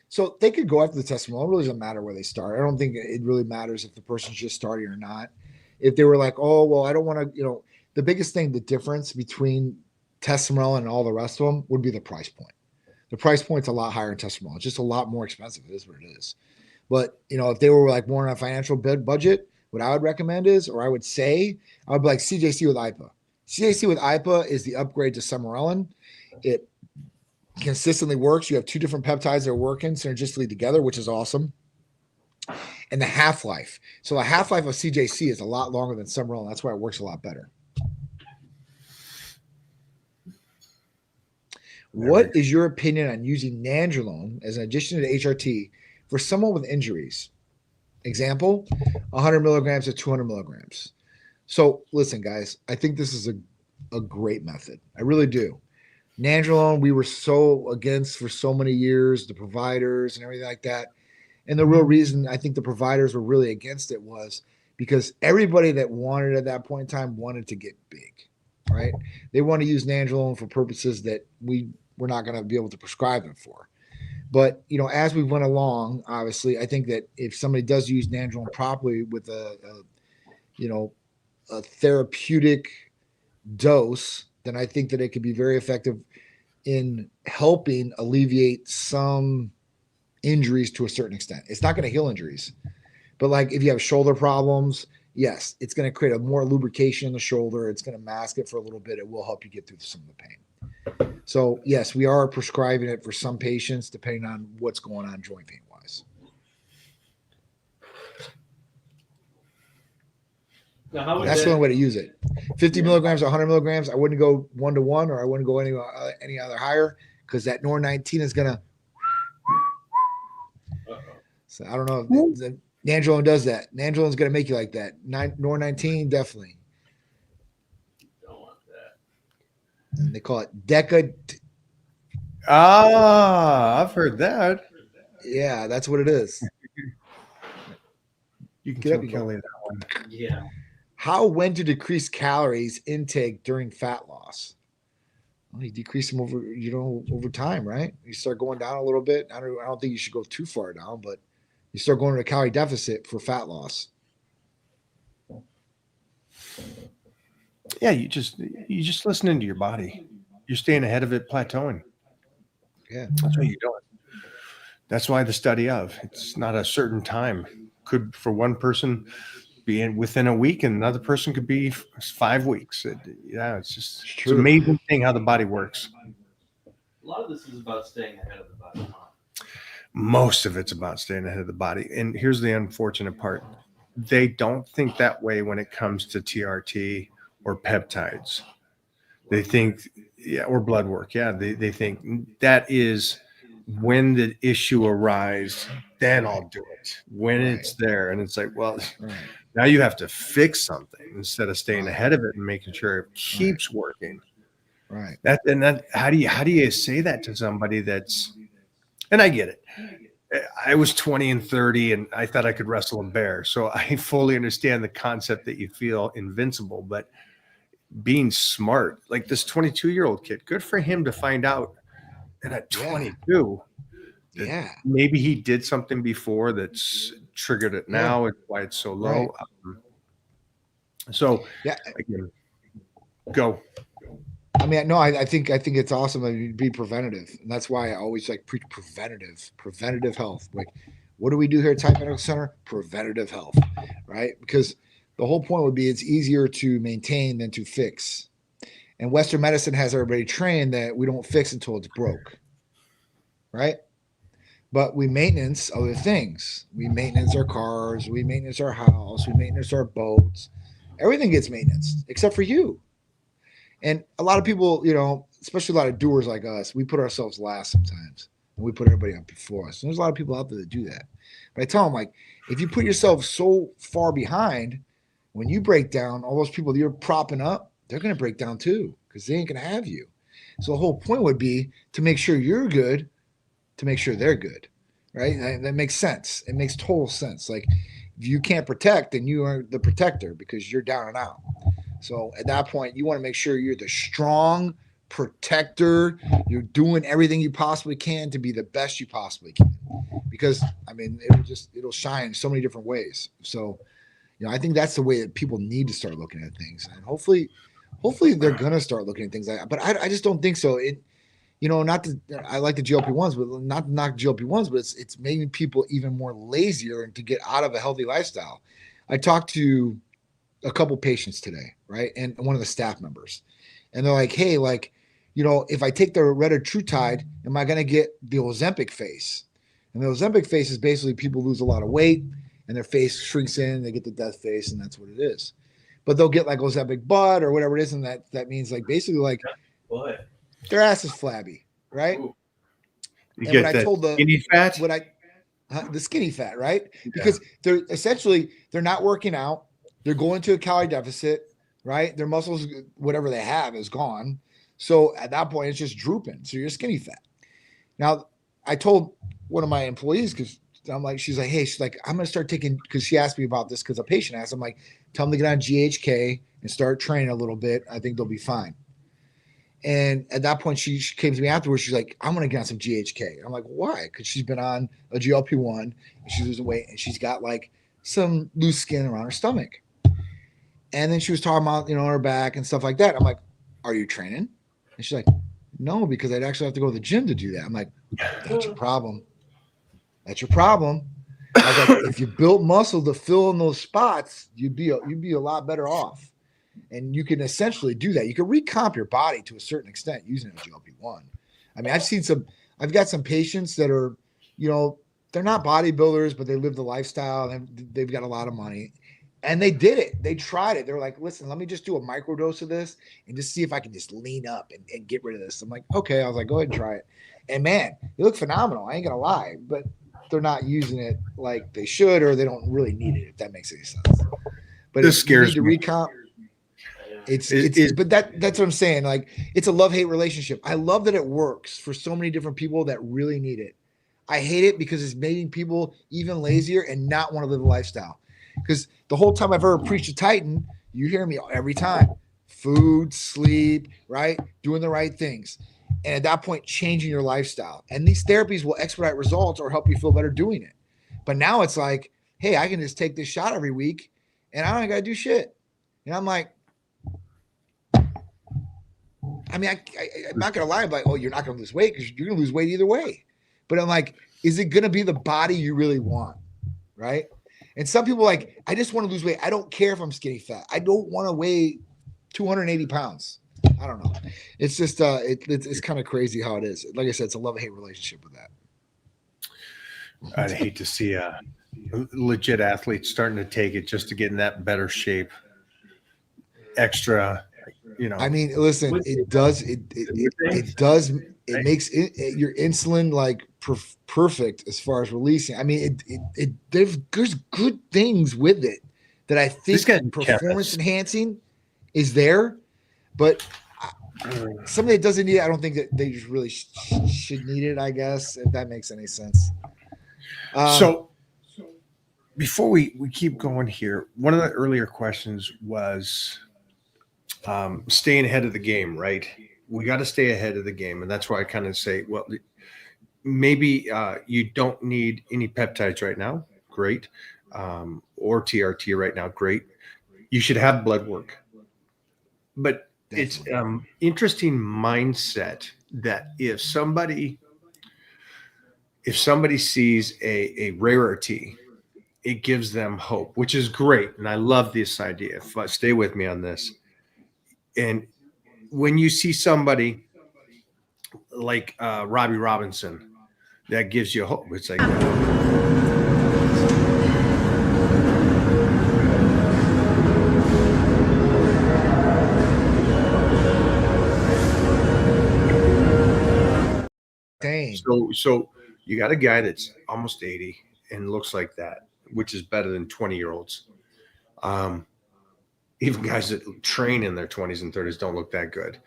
So they could go after the testosterone. It really doesn't matter where they start. I don't think it really matters if the person's just starting or not. If they were like, oh, well, I don't want to, the biggest thing, the difference between testosterone and all the rest of them would be the price point. The price point's a lot higher in testosterone. It's just a lot more expensive. It is what it is. But, if they were like more on a financial budget, what I would recommend is, or I would say, I would be like CJC with IPA. CJC with IPA is the upgrade to Semerolin. It consistently works. You have two different peptides that are working synergistically together, which is awesome. And the half-life. So the half-life of CJC is a lot longer than Semerolin. That's why it works a lot better. What is your opinion on using nandrolone as an addition to HRT for someone with injuries? Example, 100 milligrams to 200 milligrams. So listen, guys, I think this is a great method. I really do. Nandrolone, we were so against for so many years, the providers and everything like that. And the real reason I think the providers were really against it was because everybody that wanted at that point in time wanted to get big, right? They want to use nandrolone for purposes that we're not going to be able to prescribe them for. But, as we went along, obviously, I think that if somebody does use nandrolone properly with a therapeutic dose, then I think that it could be very effective in helping alleviate some injuries to a certain extent. It's not going to heal injuries, but like if you have shoulder problems, yes, it's going to create a more lubrication in the shoulder. It's going to mask it for a little bit. It will help you get through some of the pain. So yes, we are prescribing it for some patients depending on what's going on joint pain wise.
Now,
that's the only way to use it. 50 milligrams or 100 milligrams. I wouldn't go 1-to-1, or I wouldn't go any other higher, because that NOR19 is going to. So I don't know if nandrolone does that. Nandrolone is going to make you like that. NOR19, definitely.
Don't want that.
And they call it Deca.
I've heard that.
Yeah, that's what it is.
You can
Get up
kill
and go.
Kelly that one.
Yeah.
When to decrease calories intake during fat loss? Well, you decrease them over time, right? You start going down a little bit. I don't think you should go too far down, but you start going to a calorie deficit for fat loss.
Yeah, you just listening to your body. You're staying ahead of it, plateauing.
Yeah,
that's what you're doing. That's why the study of it's not a certain time. Could for one person be within a week, and another person could be 5 weeks. It's an amazing thing how the body works.
A lot of this is about staying ahead of the body.
Most of it's about staying ahead of the body. And here's the unfortunate part. They don't think that way when it comes to TRT or peptides. They think, or blood work. Yeah, they think that is when the issue arises, then I'll do it. When it's there. And it's like, well, now you have to fix something instead of staying ahead of it and making sure it keeps working.
Right.
How do you say that to somebody that's, and I get it. I was 20 and 30 and I thought I could wrestle a bear. So I fully understand the concept that you feel invincible, but being smart. Like this 22-year-old kid, good for him to find out that at 22, that
Yeah.
maybe he did something before that's triggered it now. It's why it's so low. So
Yeah.
again, go.
I mean, no, I think it's awesome that you be preventative, and that's why I always like preach preventative health. Like, what do we do here at Type Medical Center? Preventative health, right? Because the whole point would be it's easier to maintain than to fix. And Western medicine has everybody trained that we don't fix until it's broke, right? But we maintenance other things. We maintenance our cars, we maintenance our house, we maintenance our boats. Everything gets maintenance except for you. And a lot of people, you know, especially a lot of doers like us, we put ourselves last sometimes and we put everybody up before us. And there's a lot of people out there that do that. But I tell them, like, if you put yourself so far behind, when you break down, all those people that you're propping up, they're going to break down too because they ain't going to have you. So the whole point would be to make sure you're good, to make sure they're good, right? That makes sense. It makes total sense. Like, if you can't protect, then you are the protector because you're down and out. So at that point, you want to make sure you're the strong protector. You're doing everything you possibly can to be the best you possibly can. Because I mean, it'll shine in so many different ways. So, you know, I think that's the way that people need to start looking at things. And hopefully they're gonna start looking at things like that. But I just don't think so. It, you know, not to, I like the GLP-1s, but not to knock GLP-1s, but it's making people even more lazier and to get out of a healthy lifestyle. I talked to a couple patients today, right? And one of the staff members. And they're like, hey, like, you know, if I take the retatrutide, am I going to get the Ozempic face? And the Ozempic face is basically people lose a lot of weight and their face shrinks in, they get the death face, and that's what it is. But they'll get like Ozempic butt or whatever it is, and that means like basically like
What?
their ass is flabby, right?
Ooh.
You
And
get
what I
that
told the
skinny fat.
the skinny fat, right? Because they're essentially they're not working out, they're going to a calorie deficit, right? Their muscles, whatever they have, is gone. So at that point, it's just drooping. So you're skinny fat. Now, I told one of my employees because I'm like, she's like, hey, she's like, I'm gonna start taking because she asked me about this because a patient asked. I'm like, tell them to get on GHK and start training a little bit. I think they'll be fine. And at that point, she came to me afterwards. She's like, I'm going to get on some GHK. I'm like, why? Because she's been on a GLP-1 and she's losing weight and she's got like some loose skin around her stomach. And then she was talking about, you know, her back and stuff like that. I'm like, are you training? And she's like, no, because I'd actually have to go to the gym to do that. I'm like, that's your problem. That's your problem. I was like, if you built muscle to fill in those spots, you'd be a lot better off. And you can essentially do that. You can recomp your body to a certain extent using a GLP-1. I mean, I've got some patients that are, you know, they're not bodybuilders, but they live the lifestyle and they've got a lot of money. And they did it. They tried it. They're like, listen, let me just do a microdose of this and just see if I can just lean up and get rid of this. I'm like, okay. I was like, go ahead and try it. And man, they look phenomenal. I ain't gonna lie, but they're not using it like they should, or they don't really need it, if that makes any sense. But
This
if you need
scares
to
me.
recomp,
It's
but that's what I'm saying. Like, it's a love-hate relationship. I love that it works for so many different people that really need it. I hate it because it's making people even lazier and not want to live a lifestyle. Because the whole time I've ever preached to Titan, you hear me every time: food, sleep, right? Doing the right things. And at that point, changing your lifestyle. And these therapies will expedite results or help you feel better doing it. But now it's like, hey, I can just take this shot every week and I don't got to do shit. And I'm like, I mean, I'm not going to lie about, oh, you're not going to lose weight because you're going to lose weight either way. But I'm like, is it going to be the body you really want? Right. And some people like, I just want to lose weight. I don't care if I'm skinny fat. I don't want to weigh 280 pounds. I don't know. It's just, it's kind of crazy how it is. Like I said, it's a love-hate relationship with that.
I'd hate to see a legit athlete starting to take it just to get in that better shape. Extra, you know.
I mean, listen, it does makes your insulin like perfect as far as releasing. I mean, there's good things with it that I think performance enhancing is there, but somebody that doesn't need it, I don't think that they just really should need it, I guess, if that makes any sense.
So before we keep going here, one of the earlier questions was staying ahead of the game, right? We got to stay ahead of the game. And that's why I kind of say, well, maybe you don't need any peptides right now. Great. Or TRT right now. Great. You should have blood work. But it's
Definitely.
interesting mindset that if somebody sees a rarity, it gives them hope, which is great. And I love this idea. Stay with me on this. And when you see somebody like Robbie Robinson, that gives you hope. It's like,
Dang.
so you got a guy that's almost 80 and looks like that, which is better than 20-year-olds. Even guys that train in their 20s and 30s don't look that good.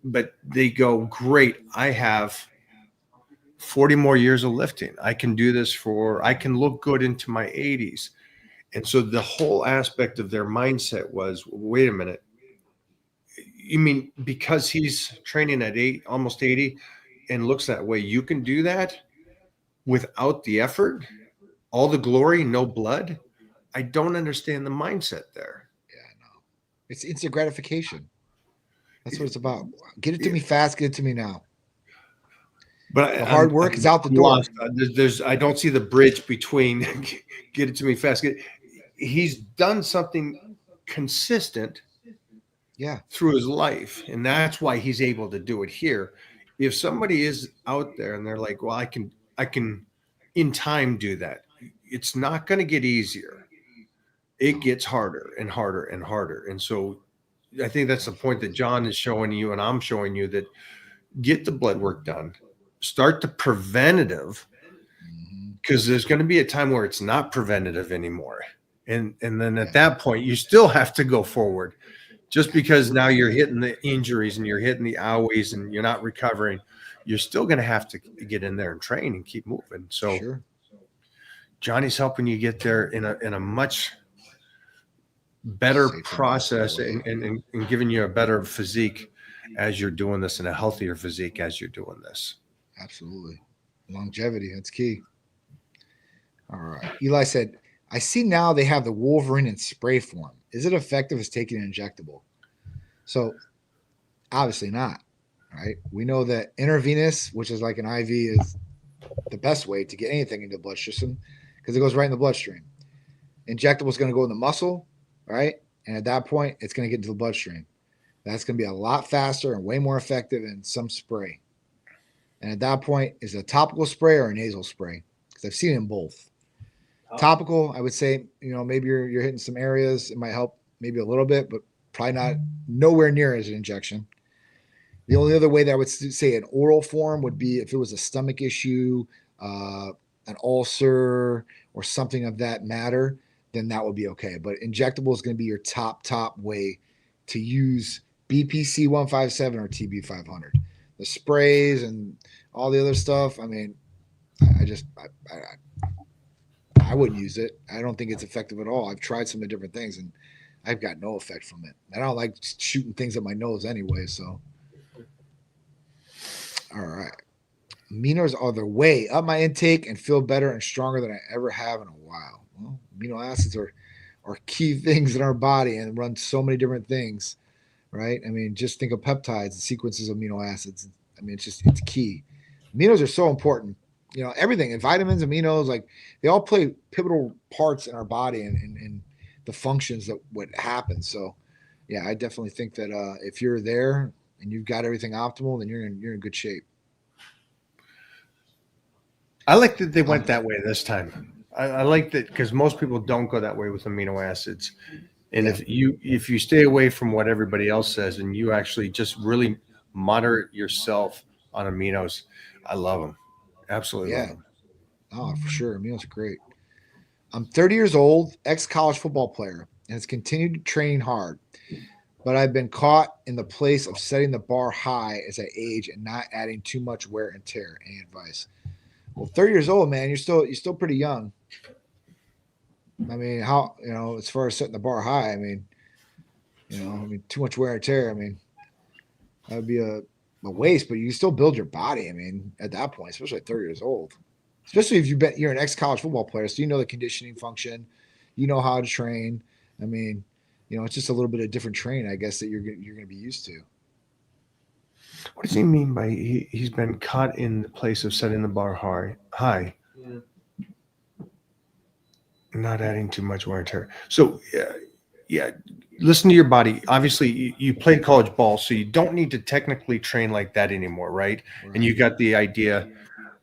But they go, great, I have 40 more years of lifting. I can do this I can look good into my 80s. And so the whole aspect of their mindset was, wait a minute, you mean because he's training at almost 80 and looks that way, you can do that without the effort, all the glory, no blood? I don't understand the mindset there.
Yeah, no. It's instant gratification. That's what it's about. Get it to me fast. Get it to me now.
But
The hard work is out the door.
lost. I don't see the bridge between get it to me fast. He's done something consistent through his life, and that's why he's able to do it here. If somebody is out there and they're like, well, I can in time do that, it's not going to get easier. It gets harder and harder and harder. And so I think that's the point that John is showing you and I'm showing you, that get the blood work done, start the preventative, because there's going to be a time where it's not preventative anymore. And then at that point, you still have to go forward. Just because now you're hitting the injuries and you're hitting the owies and you're not recovering, you're still going to have to get in there and train and keep moving. So Johnny's helping you get there in a much better process and giving you a better physique as you're doing this, and a healthier physique as you're doing this.
Absolutely. Longevity, that's key. All right. Eli said, I see now they have the Wolverine in spray form. Is it effective as taking an injectable? So obviously not, right? We know that intravenous, which is like an IV, is the best way to get anything into the blood system because it goes right in the bloodstream. Injectable is going to go in the muscle, right? And at that point, it's going to get into the bloodstream. That's going to be a lot faster and way more effective than some spray. And at that point, is it a topical spray or a nasal spray? Because I've seen it in both. Topical, I would say, maybe you're hitting some areas. It might help maybe a little bit, but probably not nowhere near as an injection. The only other way that I would say an oral form would be if it was a stomach issue, an ulcer, or something of that matter, then that would be okay. But injectable is going to be your top way to use BPC 157 or TB 500. The sprays and all the other stuff, I mean, I wouldn't use it. I don't think it's effective at all. I've tried some of the different things and I've got no effect from it. I don't like shooting things at my nose anyway. So, all right. Aminos are the way up my intake and feel better and stronger than I ever have in a while. Well, amino acids are key things in our body and run so many different things, right? I mean, just think of peptides and sequences of amino acids. I mean, it's key. Aminos are so important. Everything, and vitamins, aminos, like they all play pivotal parts in our body and the functions that would happen. So, yeah, I definitely think that if you're there and you've got everything optimal, then you're in good shape.
I like that they went that way this time. I like that because most people don't go that way with amino acids. And if you stay away from what everybody else says and you actually just really moderate yourself on aminos, I love them. Absolutely love them.
Oh, for sure. Aminos are great. I'm 30 years old, ex-college football player, and has continued to train hard. But I've been caught in the place of setting the bar high as I age and not adding too much wear and tear. Any advice? Well, 30 years old, man, you're still pretty young. I mean, how, as far as setting the bar high, I mean, You know, I mean, too much wear and tear. I mean, that would be a waste, but you still build your body. I mean, at that point, especially at 30 years old, especially if you're an ex-college football player, so you know the conditioning function, you know how to train. I mean, you know, it's just a little bit of different training, I guess, that you're going to be used to.
What does he mean by he's been caught in the place of setting the bar high,
Yeah.
not adding too much wear and tear? So, yeah, listen to your body. Obviously, you played college ball, so you don't need to technically train like that anymore, right? And you got the idea,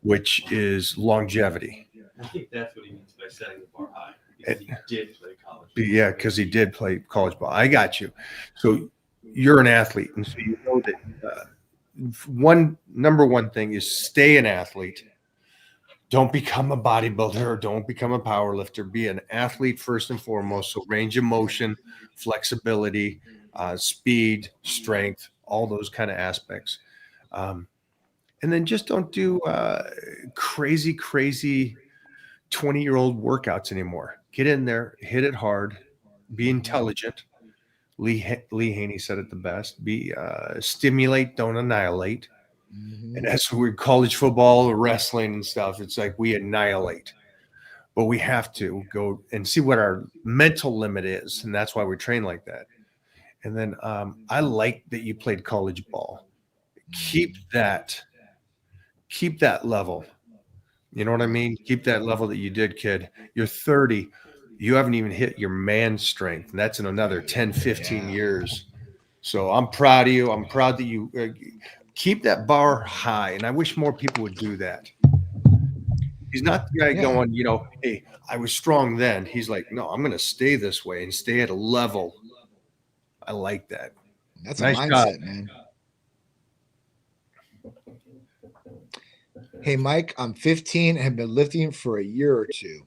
which is longevity.
I think that's what he means by setting the bar high, because he did play college.
Yeah, because he did play college ball. I got you. So you're an athlete, and so you know that number one thing is stay an athlete. Don't become a bodybuilder or don't become a power lifter. Be an athlete first and foremost. So range of motion, flexibility, speed, strength, all those kind of aspects. And then just don't do crazy 20-year-old workouts anymore. Get in there, hit it hard, be intelligent. Lee Haney said it the best. Be stimulate, don't annihilate.
Mm-hmm.
And that's where college football or wrestling and stuff, it's like we annihilate. But we have to go and see what our mental limit is. And that's why we train like that. And then I like that you played college ball. Keep that level. You know what I mean? Keep that level that you did, kid. You're 30. You haven't even hit your man strength. And that's in another 10, 15 years. So I'm proud of you. I'm proud that you keep that bar high. And I wish more people would do that. He's not the guy going, you know, hey, I was strong then. He's like, no, I'm going to stay this way and stay at a level. I like that.
That's
nice
a mindset,
job,
man. Hey, Mike, I'm 15 and have been lifting for a year or two.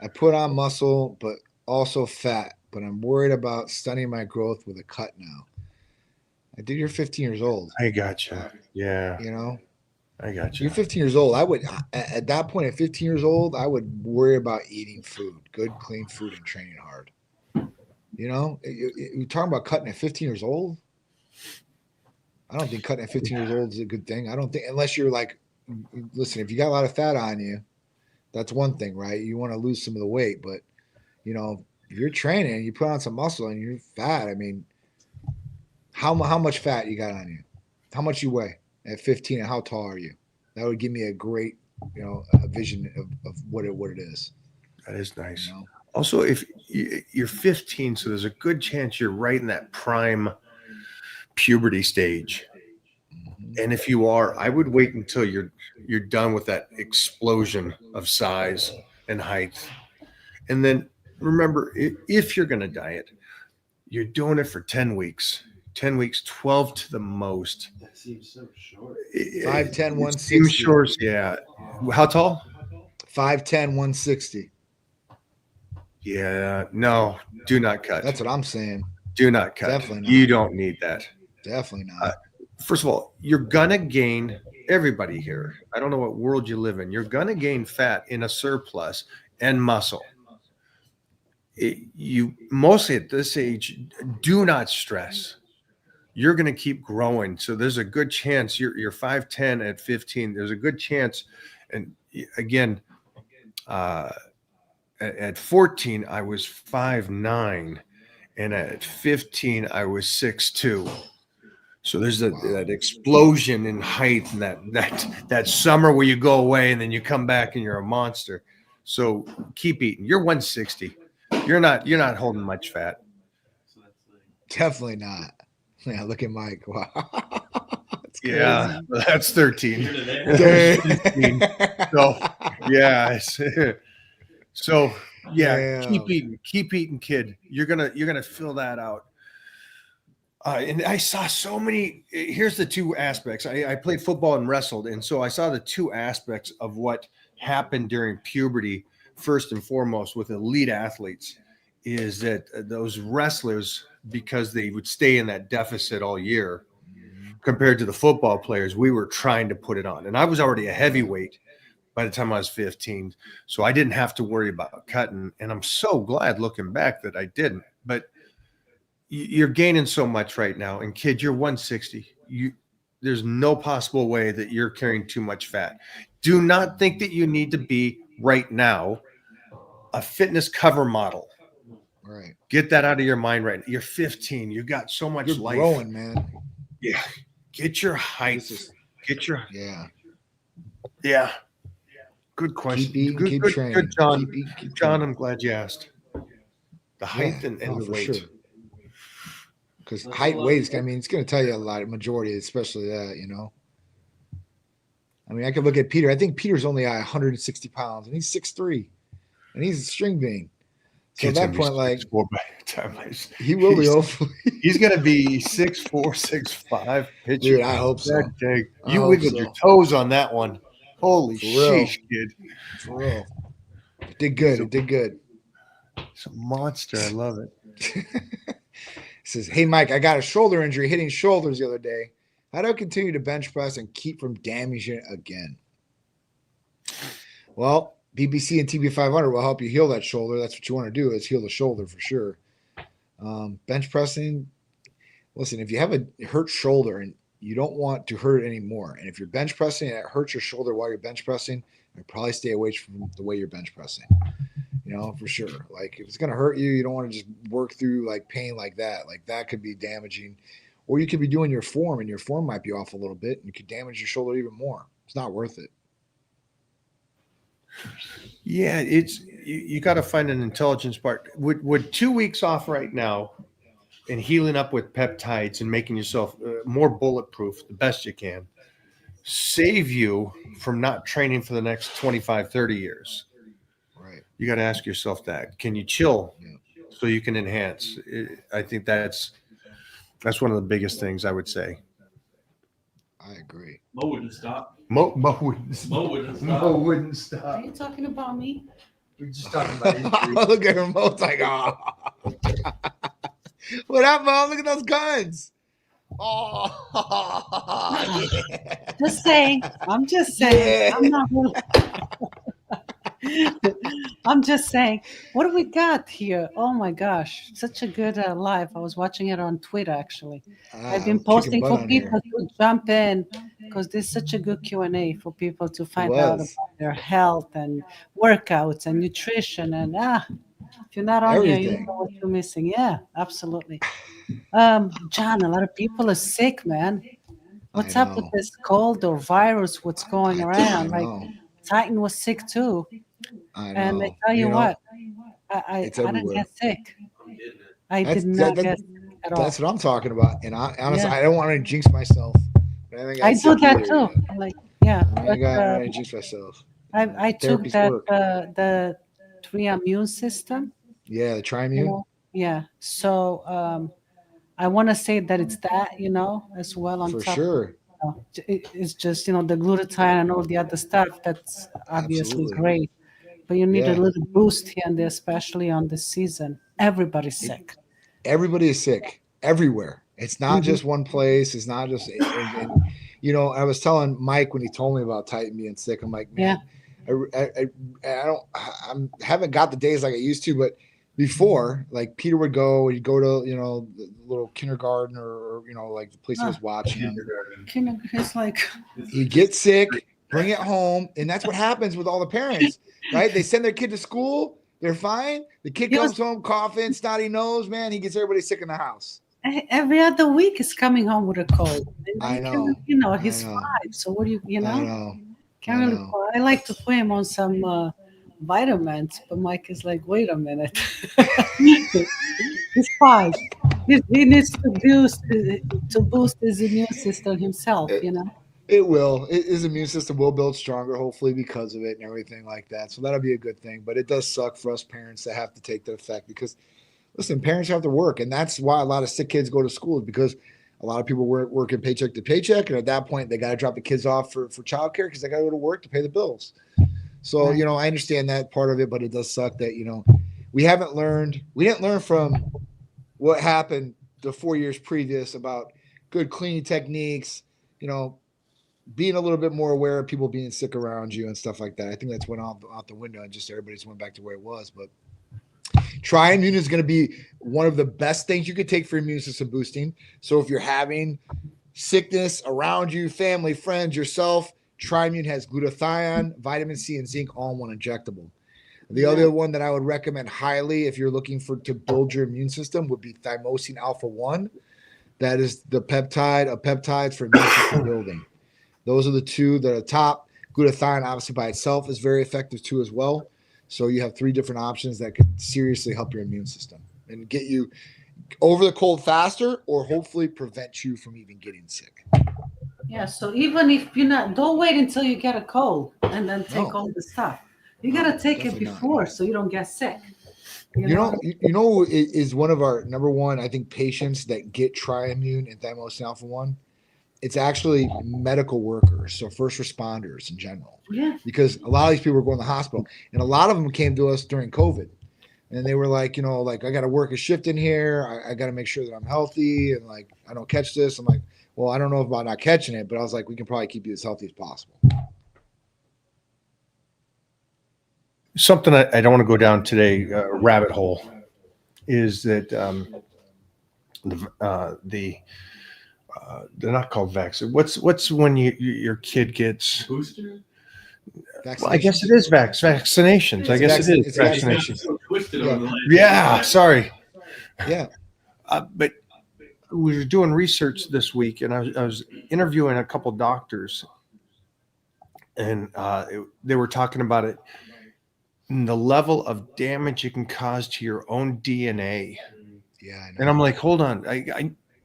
I put on muscle, but also fat, but I'm worried about stunning my growth with a cut now. Dude, you're 15 years old.
I gotcha. Yeah.
You know,
I gotcha.
you're 15 years old. I would, at that point, at 15 years old, I would worry about eating food, good, clean food, and training hard. You know, you're talking about cutting at 15 years old. I don't think cutting at 15 years old is a good thing. I don't think, unless you're like, listen, if you got a lot of fat on you, that's one thing, right? You want to lose some of the weight, but you know, if you're training, you put on some muscle and you're fat. I mean, how much fat you got on you? How much you weigh at 15 and how tall are you? That would give me a great, you know, a vision of what it is.
That is nice.
You know?
Also, if you're 15, so there's a good chance you're right in that prime puberty stage.
Mm-hmm.
And if you are, I would wait until you're done with that explosion of size and height. And then remember, if you're going to diet, you're doing it for 10 weeks. 10 weeks, 12 to the most.
That seems so short.
5'10", 160.
Seems short, yeah. How tall?
5'10", 160.
Yeah, no, do not cut.
That's what I'm saying.
Do not cut.
Definitely not.
You don't need that.
Definitely not.
First of all, you're going to gain, everybody here, I don't know what world you live in, you're going to gain fat in a surplus and muscle. You mostly at this age, do not stress. You're going to keep growing. So there's a good chance you're 5'10" at 15. There's a good chance. And again, at 14, I was 5'9", and at 15, I was 6'2". So there's that explosion in height, and that summer where you go away and then you come back and you're a monster. So keep eating. You're 160. You're not holding much fat.
So that's like,
Definitely not. Yeah, look at Mike. Wow. That's crazy.
Yeah, that's 13.
here to there.
Dang.
So yeah. So yeah,
Damn.
keep eating, kid. You're gonna fill that out. And I saw so many. Here's the two aspects. I played football and wrestled, and so I saw the two aspects of what happened during puberty. First and foremost, with elite athletes, is that those wrestlers, because they would stay in that deficit all year, compared to the football players, we were trying to put it on. And I was already a heavyweight by the time I was 15, so I didn't have to worry about cutting. And I'm so glad looking back that I didn't. But you're gaining so much right now, and kid, you're 160. There's no possible way that you're carrying too much fat. Do not think that you need to be right now a fitness cover model.
Right.
Get that out of your mind right now. You're 15. You got so much
You're
life.
growing, man.
Yeah. Get your height. Get your yeah. Good question.
Keep eating, keep
Good,
training.
John.
Keep eating, keep
John,
training.
I'm glad you asked. The height and the
for
weight.
sure. Because height, weight, I mean, it's going to tell you a lot, majority, especially that, you know. I mean, I could look at Peter. I think Peter's only 160 pounds, and he's 6'3", and he's a string bean. So at that point, like,
by the time
he will be, hopefully.
He's going to be 6'4", 6'5".
Dude, I hope so.
You wiggled your toes on that one. Holy sheesh, kid.
For real. It did good. It did good.
It's a monster. I love it.
He says, hey, Mike, I got a shoulder injury hitting shoulders the other day. How do I continue to bench press and keep from damaging it again? Well, BBC and TB500 will help you heal that shoulder. That's what you want to do, is heal the shoulder for sure. Bench pressing, listen, if you have a hurt shoulder and you don't want to hurt it anymore, and if you're bench pressing and it hurts your shoulder while you're bench pressing, I'd probably stay away from the way you're bench pressing. You know, for sure. Like, if it's going to hurt you, you don't want to just work through like pain like that. Like, that could be damaging. Or you could be doing your form, and your form might be off a little bit, and you could damage your shoulder even more. It's not worth it.
Yeah, you got to find an intelligence part. Would 2 weeks off right now and healing up with peptides and making yourself more bulletproof, the best you can, save you from not training for the next 25, 30 years?
Right.
You got to ask yourself that. Can you chill so you can enhance? I think that's one of the biggest things I would say.
I agree.
Mo wouldn't stop.
Mo wouldn't stop.
Mo wouldn't stop.
Mo wouldn't stop.
Are you talking about me?
We're just talking about injuries.
Look at her. Mo's like, oh. What up, Mo? Look at those guns. Oh, yeah.
Just saying. I'm just saying.
Yeah.
I'm not. I'm just saying. What do we got here? Oh my gosh, such a good live. I was watching it on Twitter actually. I've been posting for people to jump in because this is such a good Q&A for people to find out about their health and workouts and nutrition and if you're not on here, you know what you're missing. Yeah, absolutely. John, a lot of people are sick, man. What's up with this cold or virus? What's going around? Like Titan was sick too. And I tell you what, I didn't get sick. I did not get sick at all.
That's what I'm talking about. And honestly, I don't want to jinx myself.
I do that too. Like, yeah.
I got to jinx myself.
I took that the immune system.
Yeah, the Triimmune.
You know? Yeah. So I want to say that it's that, as well on
for
top.
Sure.
It's just, the glutathione and all the other stuff that's obviously great. But you need a little boost here and there, especially on this season. Everybody's sick.
Everybody is sick everywhere. It's not just one place. It's not just, and, I was telling Mike when he told me about Titan being sick, I'm like, man, I haven't got the days like I used to, but before, like Peter would go, he'd go to, the little kindergarten or like the place he was watching him.
It's like
he'd get sick, bring it home, and that's what happens with all the parents, right? They send their kid to school, they're fine. The kid comes home coughing, snotty nose, man. He gets everybody sick in the house.
Every other week is coming home with a cold.
I know.
He's 5. So what do you,
I know.
Can't really. I like to put him on some vitamins, but Mike is like, wait a minute. He's 5. He needs to boost his immune system himself,
It will. His immune system will build stronger, hopefully, because of it and everything like that. So that'll be a good thing. But it does suck for us parents to have to take that effect because, listen, parents have to work. And that's why a lot of sick kids go to school, because a lot of people working paycheck to paycheck. And at that point, they got to drop the kids off for childcare because they got to go to work to pay the bills. So, I understand that part of it, but it does suck that, we didn't learn from what happened the 4 years previous about good cleaning techniques, being a little bit more aware of people being sick around you and stuff like that. I think that's went out the window and just everybody just went back to where it was. But Triimmune is going to be one of the best things you could take for immune system boosting. So if you're having sickness around you, family, friends, yourself, Triimmune has glutathione, vitamin C, and zinc all in one injectable. The other one that I would recommend highly if you're looking to build your immune system would be thymosin alpha-1. That is the peptide of peptides for immune system building. Those are the two that are top. Glutathione, obviously, by itself is very effective too as well. So you have 3 different options that could seriously help your immune system and get you over the cold faster, or hopefully prevent you from even getting sick.
Yeah, so even if you're not, don't wait until you get a cold and then take all the stuff. You got to take it before so you don't get sick. You
know, is one of our number one, I think, patients that get Triimmune and thymosin alpha-1. It's actually medical workers, so first responders in general.
Yeah.
Because a lot of these people were going to the hospital, and a lot of them came to us during COVID. And they were like, I got to work a shift in here. I got to make sure that I'm healthy and like I don't catch this. I'm like, well, I don't know about not catching it, but I was like, we can probably keep you as healthy as possible.
Something I don't want to go down today, rabbit hole, is that they're not called vaccine. What's when your kid gets
Booster?
Well, I guess it is vaccinations. I guess it is vaccinations. Yeah, sorry.
Yeah.
But we were doing research this week, and I was interviewing a couple doctors, and they were talking about it, and the level of damage you can cause to your own DNA.
Yeah, I know.
And I'm like, hold on,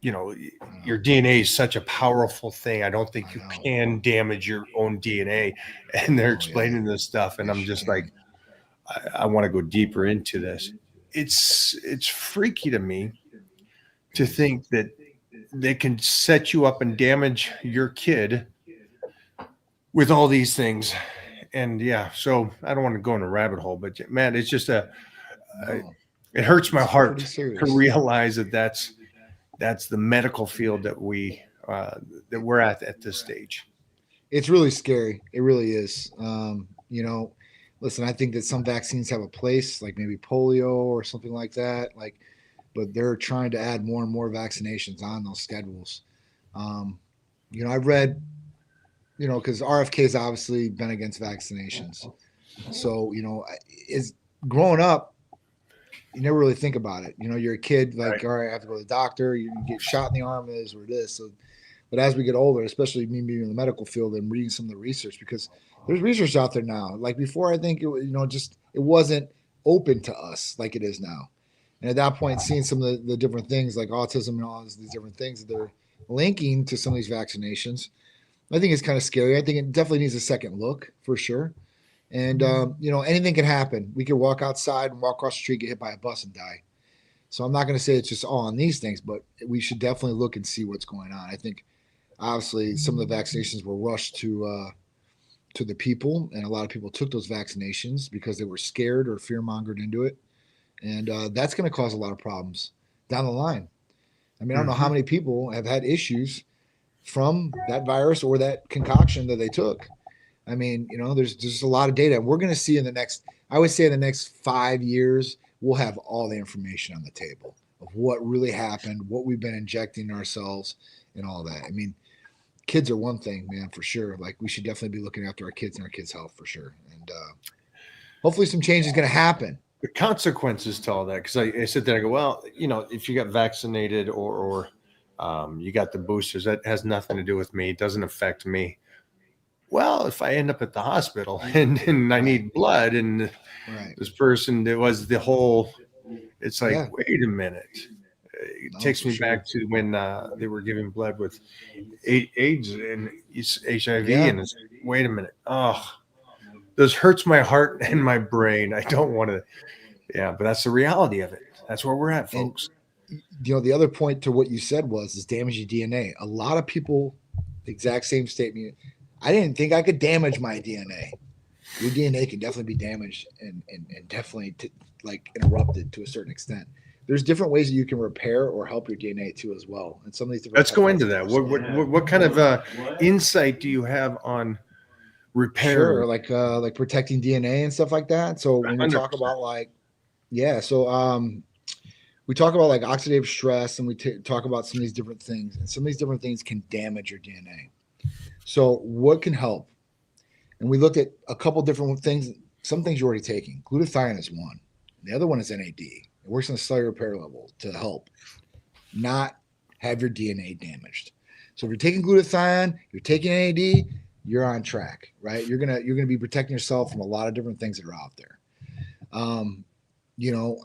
your DNA is such a powerful thing. I don't think you can damage your own DNA. And they're explaining this stuff, and I'm just like, I want to go deeper into this. It's freaky to me to think that they can set you up and damage your kid with all these things. And yeah, so I don't want to go in a rabbit hole, but man, it's just it hurts my heart to realize that that's the medical field that we're at this stage.
It's really scary. It really is. Listen, I think that some vaccines have a place, like maybe polio or something like that. But they're trying to add more and more vaccinations on those schedules. I've read, because RFK has obviously been against vaccinations. So, is growing up, you never really think about it. You're a kid, like, all right, I have to go to the doctor. You get shot in the arm, it is what it is. So, but as we get older, especially me being in the medical field and reading some of the research, because there's research out there now. Like before, I think it wasn't open to us like it is now. And at that point, seeing some of the different things like autism and all these different things that they're linking to some of these vaccinations, I think it's kind of scary. I think it definitely needs a second look for sure. And, anything can happen. We could walk outside and walk across the street, get hit by a bus and die. So I'm not going to say it's just all on these things, but we should definitely look and see what's going on. I think obviously some of the vaccinations were rushed to the people, and a lot of people took those vaccinations because they were scared or fear-mongered into it. And that's going to cause a lot of problems down the line. I mean, I don't know how many people have had issues from that virus or that concoction that they took. I mean, there's just a lot of data. We're going to see in the next 5 years, we'll have all the information on the table of what really happened, what we've been injecting ourselves and all that. I mean, kids are one thing, man, for sure. Like we should definitely be looking after our kids and our kids' health for sure. And hopefully some change is going to happen.
The consequences to all that, because I sit there and I go, well, if you got vaccinated or you got the boosters, that has nothing to do with me. It doesn't affect me. Well, if I end up at the hospital and I need blood and this person, it was the whole, it's like, wait a minute. It takes me back to when they were giving blood with AIDS and HIV. And it's, wait a minute. Oh, this hurts my heart and my brain. I don't want to. Yeah, but that's the reality of it. That's where we're at, folks.
And, the other point to what you said is damaging DNA. A lot of people, the exact same statement. I didn't think I could damage my DNA. Your DNA can definitely be damaged and definitely interrupted to a certain extent. There's different ways that you can repair or help your DNA too as well. And some of these different.
Let's go into that. What kind of insight do you have on repair?
Sure, like protecting DNA and stuff like that. So when we talk about Yeah. So we talk about like oxidative stress, and we talk about some of these different things, and some of these different things can damage your DNA. So what can help? And we looked at a couple different things. Some things you're already taking. Glutathione is one. The other one is NAD. It works on the cellular repair level to help not have your DNA damaged. So if you're taking glutathione, you're taking NAD, you're on track, right? You're gonna be protecting yourself from a lot of different things that are out there.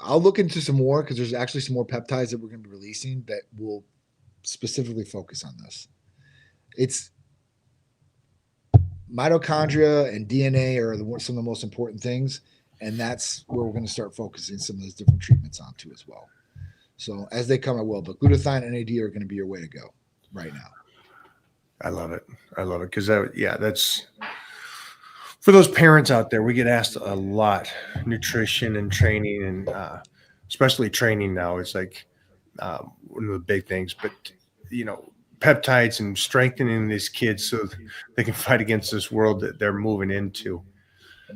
I'll look into some more because there's actually some more peptides that we're going to be releasing that will specifically focus on this. It's mitochondria and DNA are some of the most important things, and that's where we're going to start focusing some of those different treatments onto as well. So as they come, I will. But glutathione and NAD are going to be your way to go right now.
I love it. Because that's for those parents out there. We get asked a lot, nutrition and training, and especially training now. It's like one of the big things. But peptides and strengthening these kids so they can fight against this world that they're moving into.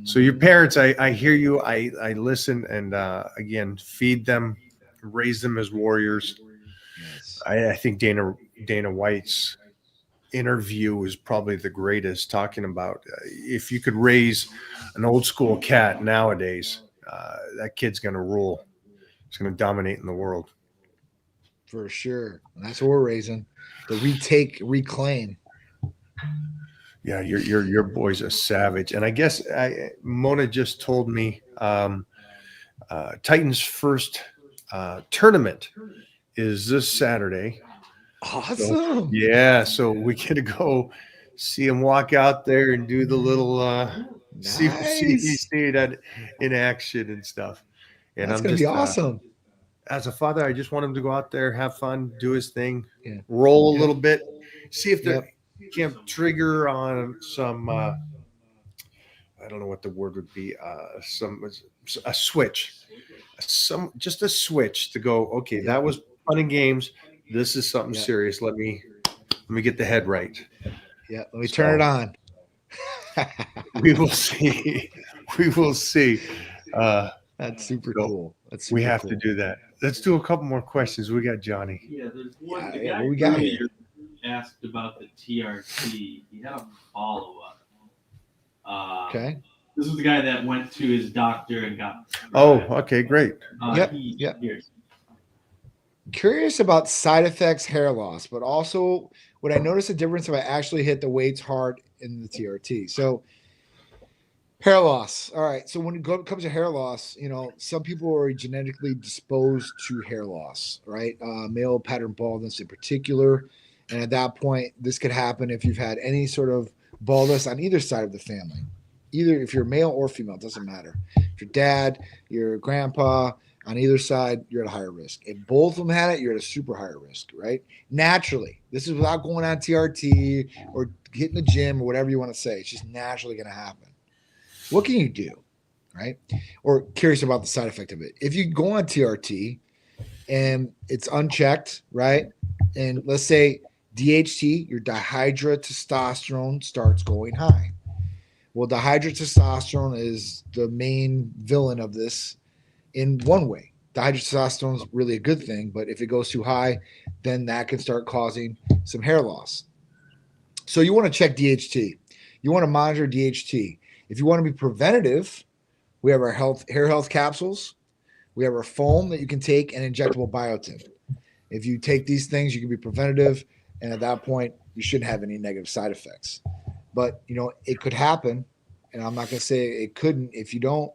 So your parents, I hear you. I listen, and again, feed them, raise them as warriors.
Yes.
I think Dana White's interview is probably the greatest, talking about if you could raise an old school cat nowadays, that kid's going to rule. It's going to dominate in the world.
For sure. And that's what we're raising. To reclaim.
Yeah, your boy's a savage. And I guess Mona just told me Titan's first tournament is this Saturday.
Awesome.
So we get to go see him walk out there and do the little see that in action and stuff. And
that's
I'm
gonna
just
be awesome.
As a father, I just want him to go out there, have fun, do his thing,
roll
a little bit, see if there can trigger on some I don't know what the word would be, a switch, just a switch to go, okay, that was fun and games. This is something serious. Let me get the head right.
Yeah, let me turn it on.
We will see. We will see.
That's super cool.
We have to do that. Let's do a couple more questions. We got Johnny.
Yeah, there's one.
The guy we got here
asked about the TRT. He had a follow-up.
Okay.
This was the guy that went to his doctor and got.
Oh, okay, great.
Yep. Curious about side effects, hair loss, but also would I notice a difference if I actually hit the weights hard in the TRT? So hair loss. All right. So when it comes to hair loss, some people are genetically disposed to hair loss, right? Male pattern baldness in particular. And at that point, this could happen if you've had any sort of baldness on either side of the family. Either if you're male or female, it doesn't matter. If your dad, your grandpa, on either side, you're at a higher risk. If both of them had it, you're at a super higher risk, right? Naturally. This is without going on TRT or hitting the gym or whatever you want to say. It's just naturally going to happen. What can you do, right? Or curious about the side effect of it. If you go on TRT and it's unchecked, right? And let's say DHT, your dihydrotestosterone, starts going high. Well, dihydrotestosterone is the main villain of this in one way. Dihydrotestosterone is really a good thing, but if it goes too high, then that can start causing some hair loss. So you want to check DHT. You want to monitor DHT. If you want to be preventative, we have our hair health capsules. We have our foam that you can take and injectable biotin. If you take these things, you can be preventative, and at that point, you shouldn't have any negative side effects. But, it could happen, and I'm not going to say it couldn't if you don't,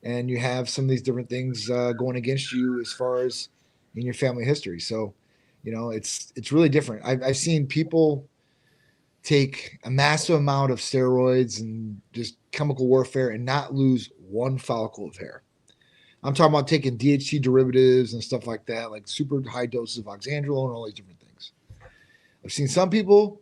and you have some of these different things going against you as far as in your family history. So, it's really different. I've seen people take a massive amount of steroids and just chemical warfare and not lose one follicle of hair. I'm talking about taking DHT derivatives and stuff like that, like super high doses of oxandrolone and all these different things. I've seen some people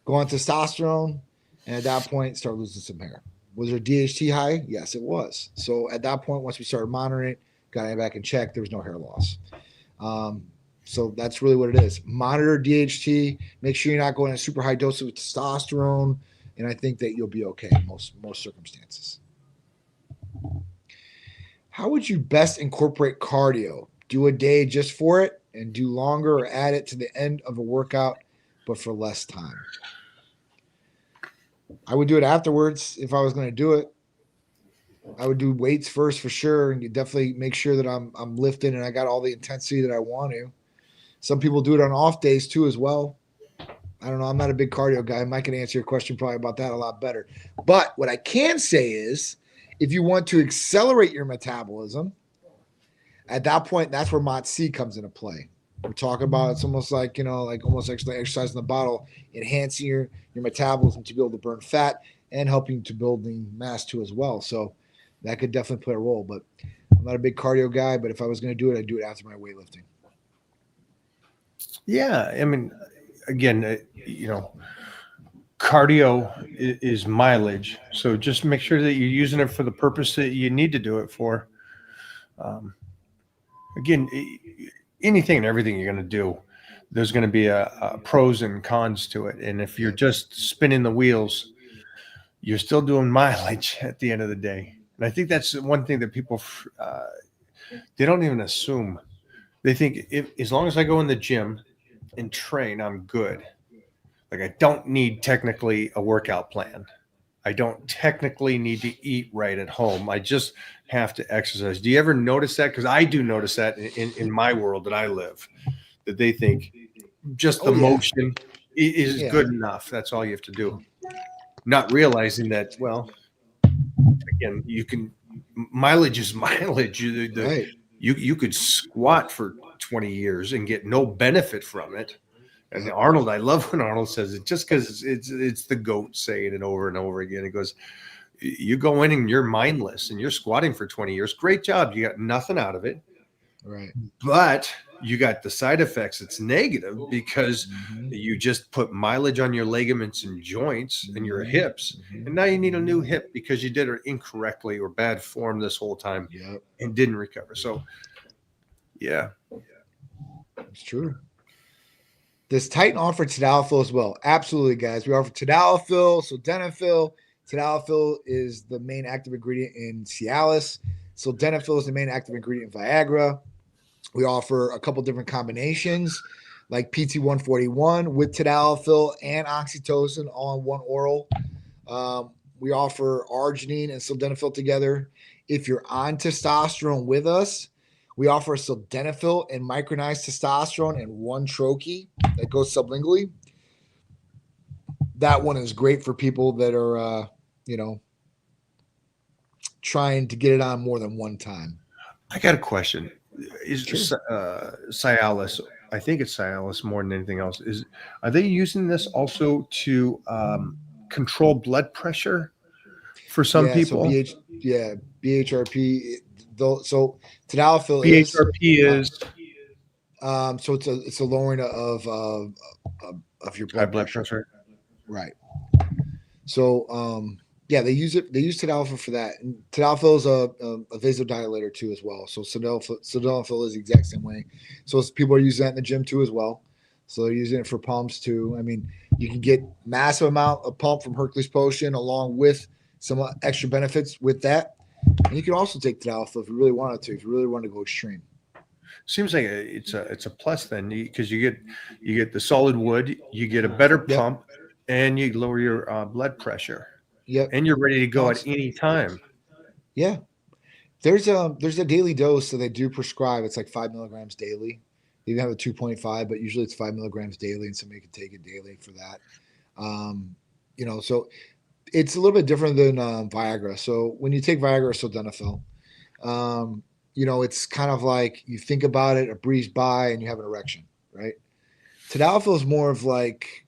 go on testosterone and at that point start losing some hair. Was there DHT high? Yes, it was. So at that point, once we started monitoring it, got it back and checked, there was no hair loss. So that's really what it is. Monitor DHT. Make sure you're not going a super high dose of testosterone, and I think that you'll be okay in most circumstances. How would you best incorporate cardio? Do a day just for it and do longer, or add it to the end of a workout, but for less time? I would do it afterwards if I was going to do it. I would do weights first for sure, and you definitely make sure that I'm lifting and I got all the intensity that I want to. Some people do it on off days too as well. I don't know. I'm not a big cardio guy. Mike can answer your question probably about that a lot better. But what I can say is, if you want to accelerate your metabolism, at that point, that's where MOT-C comes into play. We're talking about, it's almost like, like almost actually exercise in the bottle, enhancing your metabolism to be able to burn fat and helping to building mass too as well. So that could definitely play a role. But I'm not a big cardio guy, but if I was going to do it, I'd do it after my weightlifting.
Yeah. I mean, again, cardio is mileage. So just make sure that you're using it for the purpose that you need to do it for. Again, anything and everything you're going to do, there's going to be a pros and cons to it. And if you're just spinning the wheels, you're still doing mileage at the end of the day. And I think that's one thing that people, they don't even assume. They think as long as I go in the gym and train, I'm good. Like, I don't need technically a workout plan. I don't technically need to eat right at home. I just have to exercise. Do you ever notice that? Because I do notice that in my world that I live, that they think just the motion is good enough. That's all you have to do. Not realizing that, well, again, mileage is mileage.
Right.
You could squat for 20 years and get no benefit from it. And Arnold, I love when Arnold says it, just because it's the GOAT saying it over and over again. He goes, you go in and you're mindless and you're squatting for 20 years. Great job. You got nothing out of it.
Right.
But you got the side effects. It's negative because you just put mileage on your ligaments and joints and your hips. And now you need a new hip because you did it incorrectly or bad form this whole time and didn't recover. So, yeah.
It's true. Does Titan offer tadalafil as well? Absolutely, guys. We offer tadalafil, sildenafil. Tadalafil is the main active ingredient in Cialis. Sildenafil is the main active ingredient in Viagra. We offer a couple different combinations, like PT141 with tadalafil and oxytocin all in one oral. We offer arginine and sildenafil together. If you're on testosterone with us, we offer sildenafil and micronized testosterone and one troche that goes sublingually. That one is great for people that are, trying to get it on more than one time.
I got a question. Is Cialis, I think it's Cialis more than anything else, are they using this also to control blood pressure for some people?
So BHRP. So tadalafil
BHRP is
so it's a lowering of your blood pressure. Right. So they use it. They use tadalafil for that. And tadalafil is a vasodilator too as well. So sildenafil is the exact same way. So people are using that in the gym too as well. So they're using it for pumps too. I mean, you can get massive amount of pump from Hercules Potion along with some extra benefits with that. And you can also take tadalafil if you really wanted to, if you really want to go extreme.
Seems like it's a plus then, because you get the solid wood, you get a better pump, and you lower your blood pressure.
Yep.
And you're ready to go at any time.
Yeah. There's a daily dose that they do prescribe. It's like 5 milligrams daily. You can have a 2.5, but usually it's 5 milligrams daily, and somebody can take it daily for that. So it's a little bit different than Viagra. So when you take Viagra or sildenafil, it's kind of like you think about it, a breeze by, and you have an erection, right? Tadalafil is more of like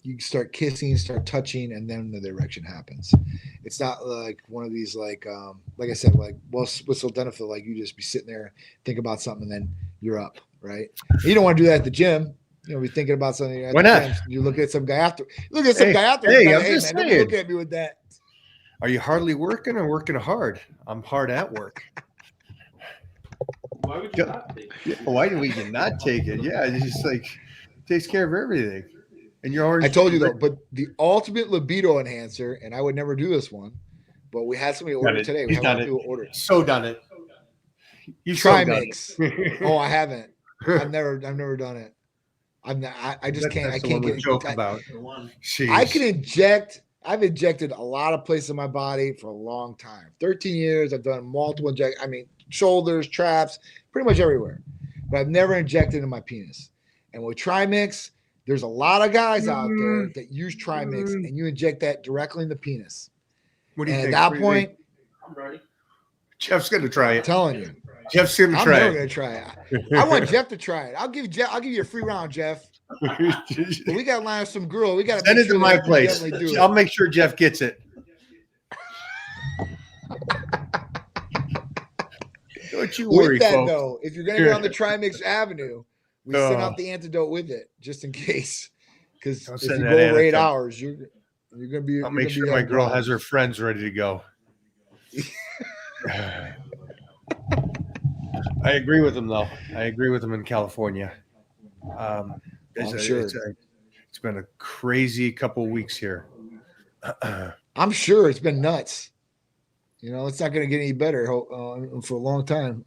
you start kissing, start touching, and then the erection happens. It's not like one of these like I said, with sildenafil, like you just be sitting there, think about something, and then you're up, right? And you don't want to do that at the gym. Be thinking about something.
Why not?
You look at some guy after. Look at some guy after.
Hey, I'm just
saying.
Don't
look at me with that.
Are you hardly working or working hard? I'm hard at work.
Why would you not take it?
Why do we not take it? Yeah, it's just like takes care of everything. And you're already.
I told you though, but the ultimate libido enhancer, and I would never do this one, but we had somebody order today. We had people order.
So done it. You still got
Trimix.
it.
Oh, I haven't. I've never done it. I just can't. I
That's the
can't
one we
get.
joke about.
I can
Jeez.
inject. I've injected a lot of places in my body for a long time. 13 years. I've done multiple inject. I mean, shoulders, traps, pretty much everywhere. But I've never injected in my penis. And with Trimix, there's a lot of guys out there that use Trimix, and you inject that directly in the penis.
What do you
And
think?
at that
What do you think?
point,
I'm ready.
Jeff's gonna try
I'm
it.
telling you,
Jeff's gonna
I'm
try
never
it.
gonna try it. I want Jeff to try it. I'll give you a free round, Jeff. But we got to line up some girl. We got to
Send
make
it
sure
to my
that you
place.
definitely do
I'll
it.
make sure Jeff gets it. Don't you worry,
With that,
folks.
though, if you're gonna go on the Trimix Avenue, we send
Oh.
out the antidote with it just in case. Because
Don't
if
send
you
that
go over 8
antidote.
hours, you're gonna be.
I'll
you're
make
gonna
sure
be
my
having
girl has
problems.
her friends ready to go. I agree with him, though. I agree with him in California.
I'm sure.
It's been a crazy couple weeks here.
I'm sure it's been nuts. You know, it's not going to get any better for a long time.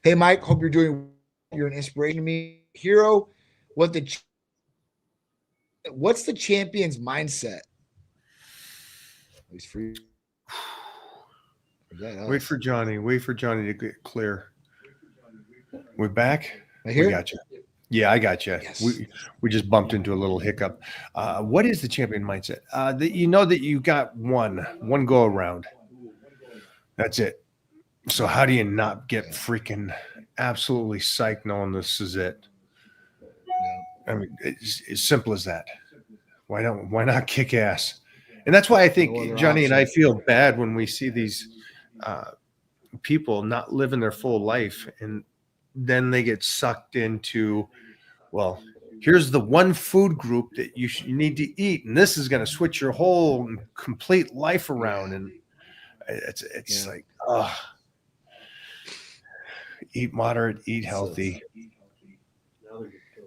Hey, Mike, hope you're doing. You're an inspiration to me, hero. What's the champion's mindset? At least for you.
Wait for Johnny to get clear. We're back.
I hear.
We got you. Yeah, I got you.
Yes.
We just bumped into a little hiccup. What is the champion mindset? That you know that you got one go around. That's it. So how do you not get freaking absolutely psyched knowing this is it?
Yeah.
I mean, it's as simple as that. Why not kick ass? And that's why I think
No other
Johnny and I
option.
feel bad when we see these people not living their full life, and then they get sucked into, well, here's the one food group that you need to eat, and this is going to switch your whole complete life around. And it's like, eat moderate, eat healthy.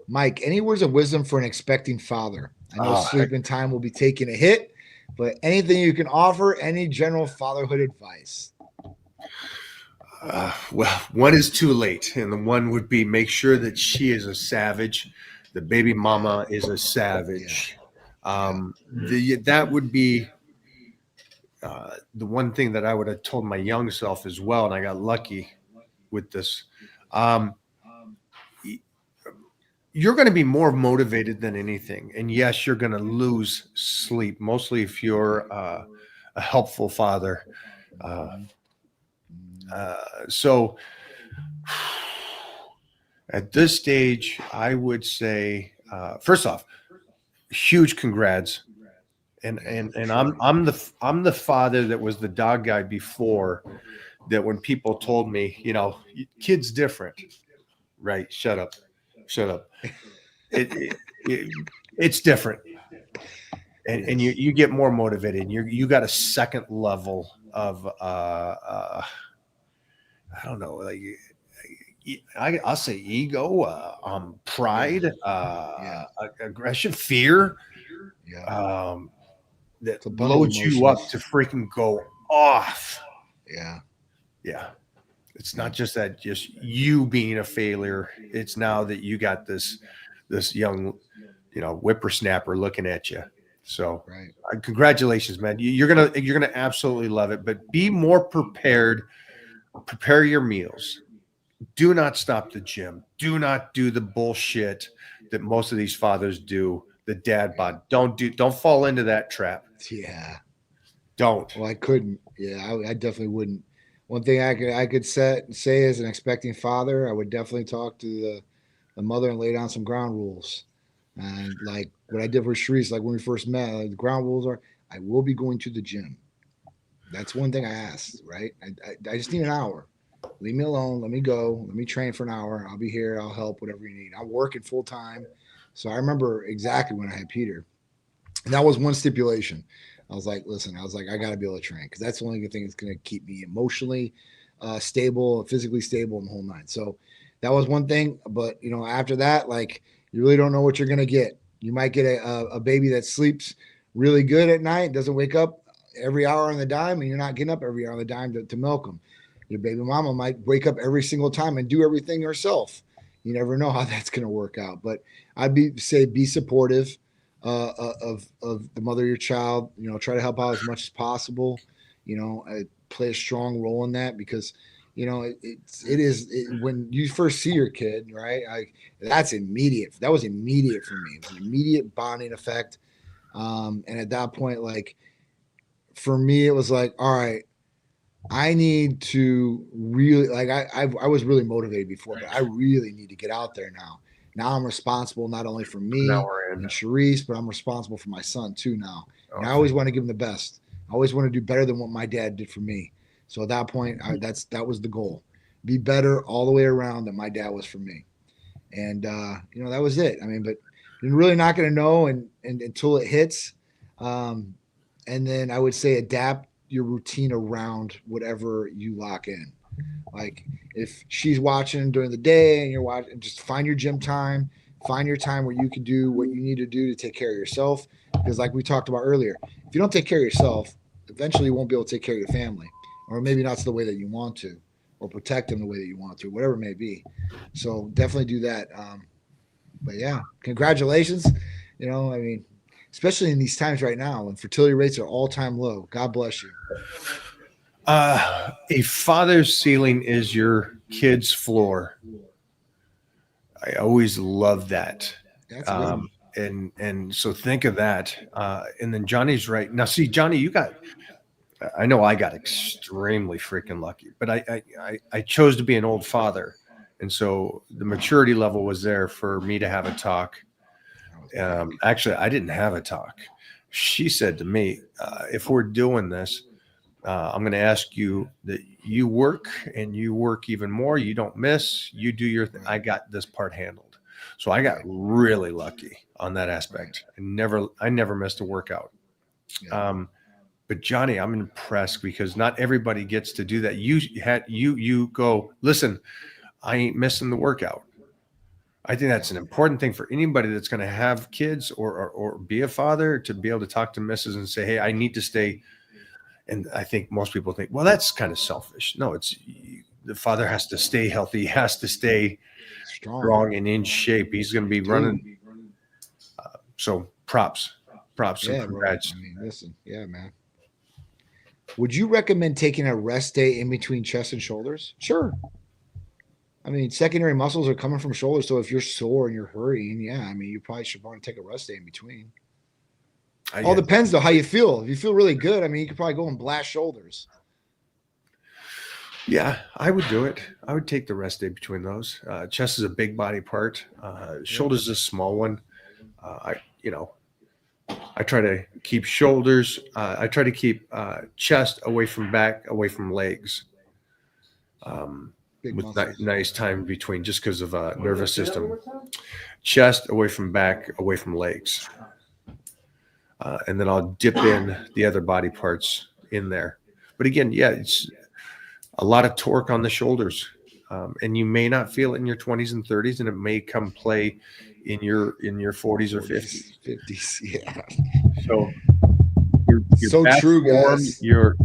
Mike, any words of wisdom for an expecting father? I know sleeping time will be taking a hit, but anything you can offer, any general fatherhood advice?
Well, one is too late, and the one would be make sure that she is a savage. The baby mama is a savage. That would be the one thing that I would have told my young self as well, and I got lucky with this. You're going to be more motivated than anything, and yes, you're going to lose sleep, mostly if you're a helpful father. So at this stage, I would say, first off, huge congrats. And I'm the father that was the dog guy before, that when people told me, you know, kid's different, right? Shut up. It's different. And you get more motivated, and you got a second level of I don't know, like I'll say ego, pride, aggression, fear, that loads you up to freaking go off. Yeah. It's not just that, just you being a failure. It's now that you got this young, whippersnapper looking at you. So congratulations, man. You're gonna absolutely love it. But be more prepared. Prepare your meals. Do not stop the gym. Do not do the bullshit that most of these fathers do. The dad bod. Don't fall into that trap.
Yeah.
Don't.
Well, I couldn't. Yeah, I definitely wouldn't. One thing I could say as an expecting father, I would definitely talk to the mother and lay down some ground rules. And like what I did for Sharice, like when we first met, the ground rules are I will be going to the gym. That's one thing I asked, right? I just need an hour. Leave me alone. Let me go. Let me train for an hour. I'll be here. I'll help, whatever you need. I'm working full time. So I remember exactly when I had Peter. And that was one stipulation. I was like, listen, I got to be able to train because that's the only thing that's going to keep me emotionally stable, physically stable, and the whole nine. So that was one thing. But, after that, like, you really don't know what you're going to get. You might get a baby that sleeps really good at night, doesn't wake up every hour on the dime, and you're not getting up every hour on the dime to milk them. Your baby mama might wake up every single time and do everything herself. You never know how that's going to work out. But say be supportive of the mother of your child. You know, try to help out as much as possible. You know, play a strong role in that, because you know when you first see your kid, right? That's immediate. That was immediate for me. It was an immediate bonding effect. And at that point, like for me, it was like, all right, I need to really, like, I was really motivated before, but I really need to get out there now. Now I'm responsible not only for me
Now we're in.
and Sharice, but I'm responsible for my son too now. And I
Okay.
always want to give him the best. I always want to do better than what my dad did for me. So at that point, that was the goal. Be better all the way around than my dad was for me. And you know, that was it. I mean, but you're really not going to know and until it hits. And then I would say adapt your routine around whatever you lock in. Like if she's watching during the day and you're watching, just find your gym time, find your time where you can do what you need to do to take care of yourself. Because like we talked about earlier, if you don't take care of yourself, eventually you won't be able to take care of your family, or maybe not the way that you want to, or protect them the way that you want to, whatever it may be. So definitely do that. But yeah, congratulations. You know, I mean, especially in these times right now when fertility rates are all-time low. God bless you.
A father's ceiling is your kid's floor. I always love that.
That's good.
And so think of that. And then Johnny's right. Now, see, Johnny, I know I got extremely freaking lucky, but I chose to be an old father. And so the maturity level was there for me to have a talk. Actually, I didn't have a talk. She said to me, if we're doing this, I'm going to ask you that you work and you work even more. You don't miss. You do your thing. I got this part handled. So I got really lucky on that aspect. I never missed a workout.
Yeah.
But Johnny, I'm impressed because not everybody gets to do that. You go, listen, I ain't missing the workout. I think that's an important thing for anybody that's going to have kids or be a father, to be able to talk to missus and say, hey, I need to stay. And I think most people think, well, that's kind of selfish. No, the father has to stay healthy. He has to stay strong and in shape. He's going to be running. So props
Yeah,
and congrats.
I mean, listen, yeah, man. Would you recommend taking a rest day in between chest and shoulders? Sure. I mean, secondary muscles are coming from shoulders. So if you're sore and you're hurrying, yeah, I mean, you probably should want to take a rest day in between. All depends though how you feel. If you feel really good, I mean, you could probably go and blast shoulders.
Yeah, I would do it. I would take the rest day between those. Chest is a big body part. Shoulders is a small one. I try to keep shoulders. I try to keep chest away from back, away from legs. With nice time between, just because of nervous system. Chest away from back, away from legs. And then I'll dip in the other body parts in there. But again, yeah, it's a lot of torque on the shoulders. And you may not feel it in your 20s and 30s, and it may come play in your 40s or 50s.
50s, yeah.
So your
so true,
form,
guys.
Your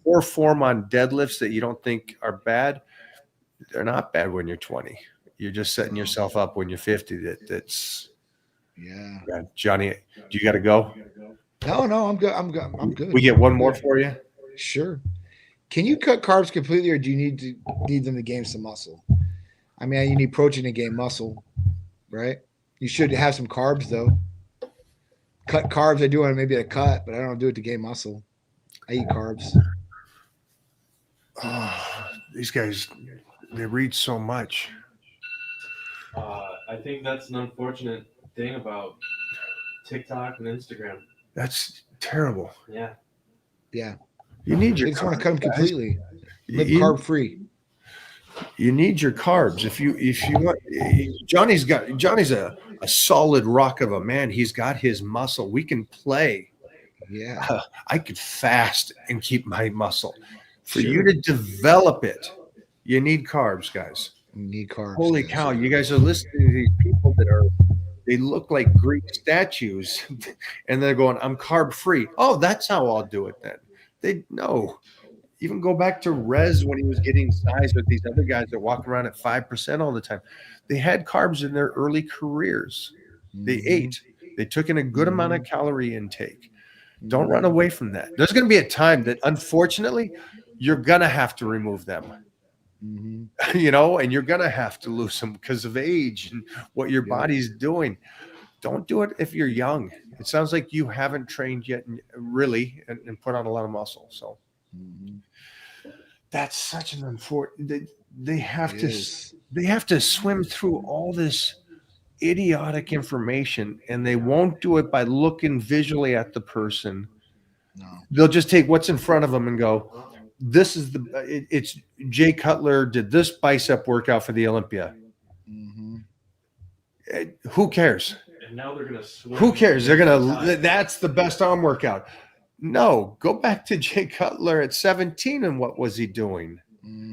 poor form on deadlifts that you don't think are bad, they're not bad when you're 20. You're just setting yourself up when you're 50. That's
yeah.
Johnny, do you got to go?
No, I'm good. I'm good.
We get one more for you.
Sure. Can you cut carbs completely, or do you need them to gain some muscle? I mean, you need protein to gain muscle, right? You should have some carbs though. Cut carbs, I do want maybe a cut, but I don't do it to gain muscle. I eat carbs.
Oh, these guys, they read so much.
I think that's an unfortunate thing about TikTok and Instagram.
That's terrible.
Yeah.
Yeah.
You need your.
They just want to cut them completely. Live carb free.
You need your carbs. If you want, Johnny's a solid rock of a man. He's got his muscle. We can play.
Yeah.
I could fast and keep my muscle. For you to develop it, you need carbs, guys.
You need carbs.
Holy cow! You guys are listening to these people they look like Greek statues, and they're going, "I'm carb free." Oh, that's how I'll do it then. Even go back to Rez when he was getting size with these other guys that walk around at 5% all the time. They had carbs in their early careers. They ate. They took in a good amount of calorie intake. Don't run away from that. There's going to be a time that, unfortunately, you're going to have to remove them. You know, and you're going to have to lose them because of age and what your body's doing. Don't do it if you're young. It sounds like you haven't trained yet, really, and put on a lot of muscle. So that's such an unfortunate. They have to swim through all this idiotic information, and they won't do it by looking visually at the person.
No.
They'll just take what's in front of them and go, this is it's Jay Cutler did this bicep workout for the Olympia. Who cares?
And now they're gonna swim.
Who cares? That's the best arm workout. No, go back to Jay Cutler at 17 and what was he doing?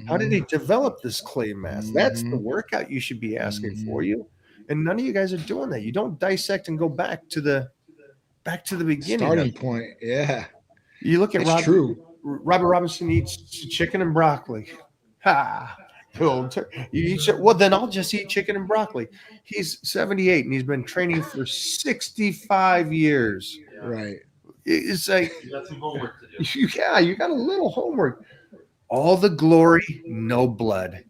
How did he develop this clay mass? That's the workout you should be asking for you. And none of you guys are doing that. You don't dissect and go back to the beginning.
Starting point. Yeah.
You look at Robert Robinson eats chicken and broccoli. Ha! You eat, well, then I'll just eat chicken and broccoli. He's 78 and he's been training for 65 years.
Right.
It's like
You got some homework to do.
You got a little homework. All the glory, no blood.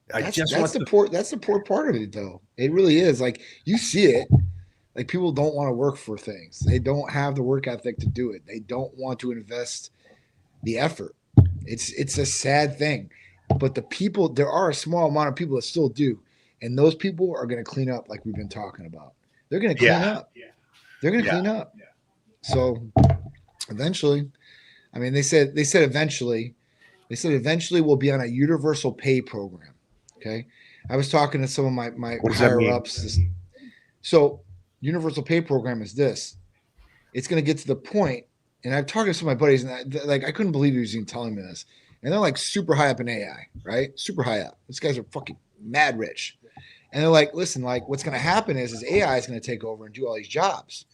That's the poor part of it, though. It really is. Like, you see it. Like, people don't want to work for things. They don't have the work ethic to do it. They don't want to invest the effort. It's a sad thing. But there are a small amount of people that still do. And those people are going to clean up like we've been talking about. They're going to clean up. They're going to clean up. So eventually, I mean, they said eventually we'll be on a universal pay program. Okay. I was talking to some of my higher ups. So universal pay program is this. It's going to get to the point, and I've talked to some of my buddies, and I couldn't believe he was even telling me this. And they're like super high up in AI, right? Super high up. These guys are fucking mad rich. And they're like, listen, like what's going to happen is AI is going to take over and do all these jobs.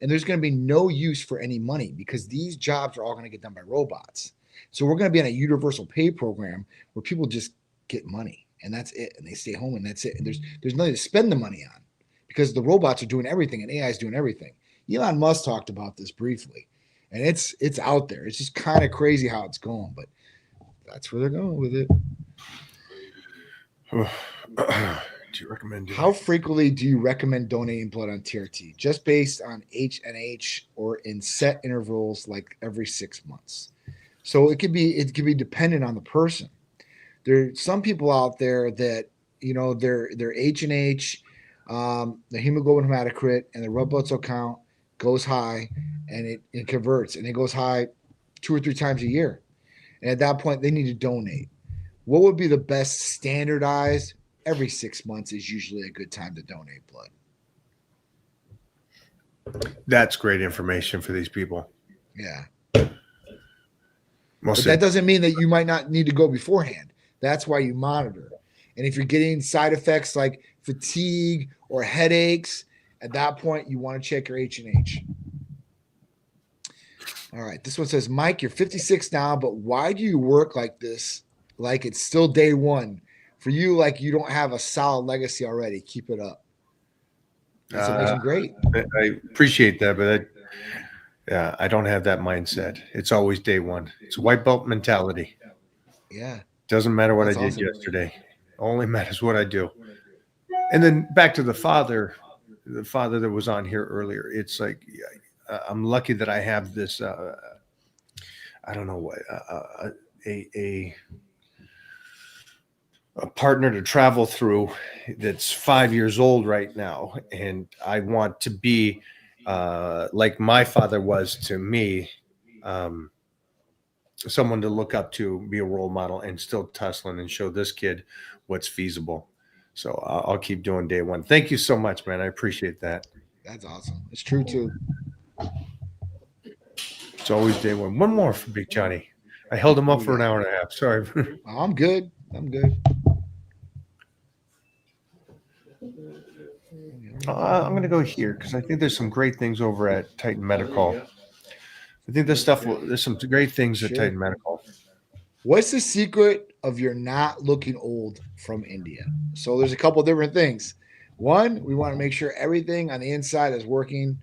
And there's going to be no use for any money because these jobs are all going to get done by robots. So we're going to be on a universal pay program where people just get money and that's it. And they stay home and that's it. And there's nothing to spend the money on because the robots are doing everything and AI is doing everything. Elon Musk talked about this briefly and it's out there. It's just kind of crazy how it's going, but that's where they're going with it.
Do you recommend
How frequently do you recommend donating blood on TRT? Just based on HNH or in set intervals like every 6 months? So it could be dependent on the person. There's some people out there that, you know, their HNH, the hemoglobin hematocrit and the red blood cell count goes high and it converts and it goes high 2 or 3 times a year. And at that point, they need to donate. What would be the best standardized? Every 6 months is usually a good time to donate blood.
That's great information for these people.
Yeah.
But
that doesn't mean that you might not need to go beforehand. That's why you monitor. And if you're getting side effects like fatigue or headaches, at that point, you want to check your H&H. All right. This one says, Mike, you're 56 now, but why do you work like this? Like it's still day one. For you, like you don't have a solid legacy already. Keep it up. That's amazing. Great.
I appreciate that, but I don't have that mindset. It's always day one. It's a white belt mentality.
Yeah.
Doesn't matter what
That's
I did
awesome.
Yesterday. Only matters what I do. And then back to the father that was on here earlier. It's like I'm lucky that I have this. I don't know what a partner to travel through that's 5 years old right now. And I want to be like my father was to me, someone to look up to, be a role model and still tussling and show this kid what's feasible. So I'll keep doing day one. Thank you so much, man. I appreciate that.
That's awesome. It's true too.
It's always day one. One more for Big Johnny. I held him up for an hour and a half. Sorry.
I'm good. I'm going
to go here because I think there's some great things over at Titan Medical I think this stuff, there's some great things at
Sure.
Titan Medical.
What's the secret of your not looking old from India? So there's a couple different things. One, we want to make sure everything on the inside is working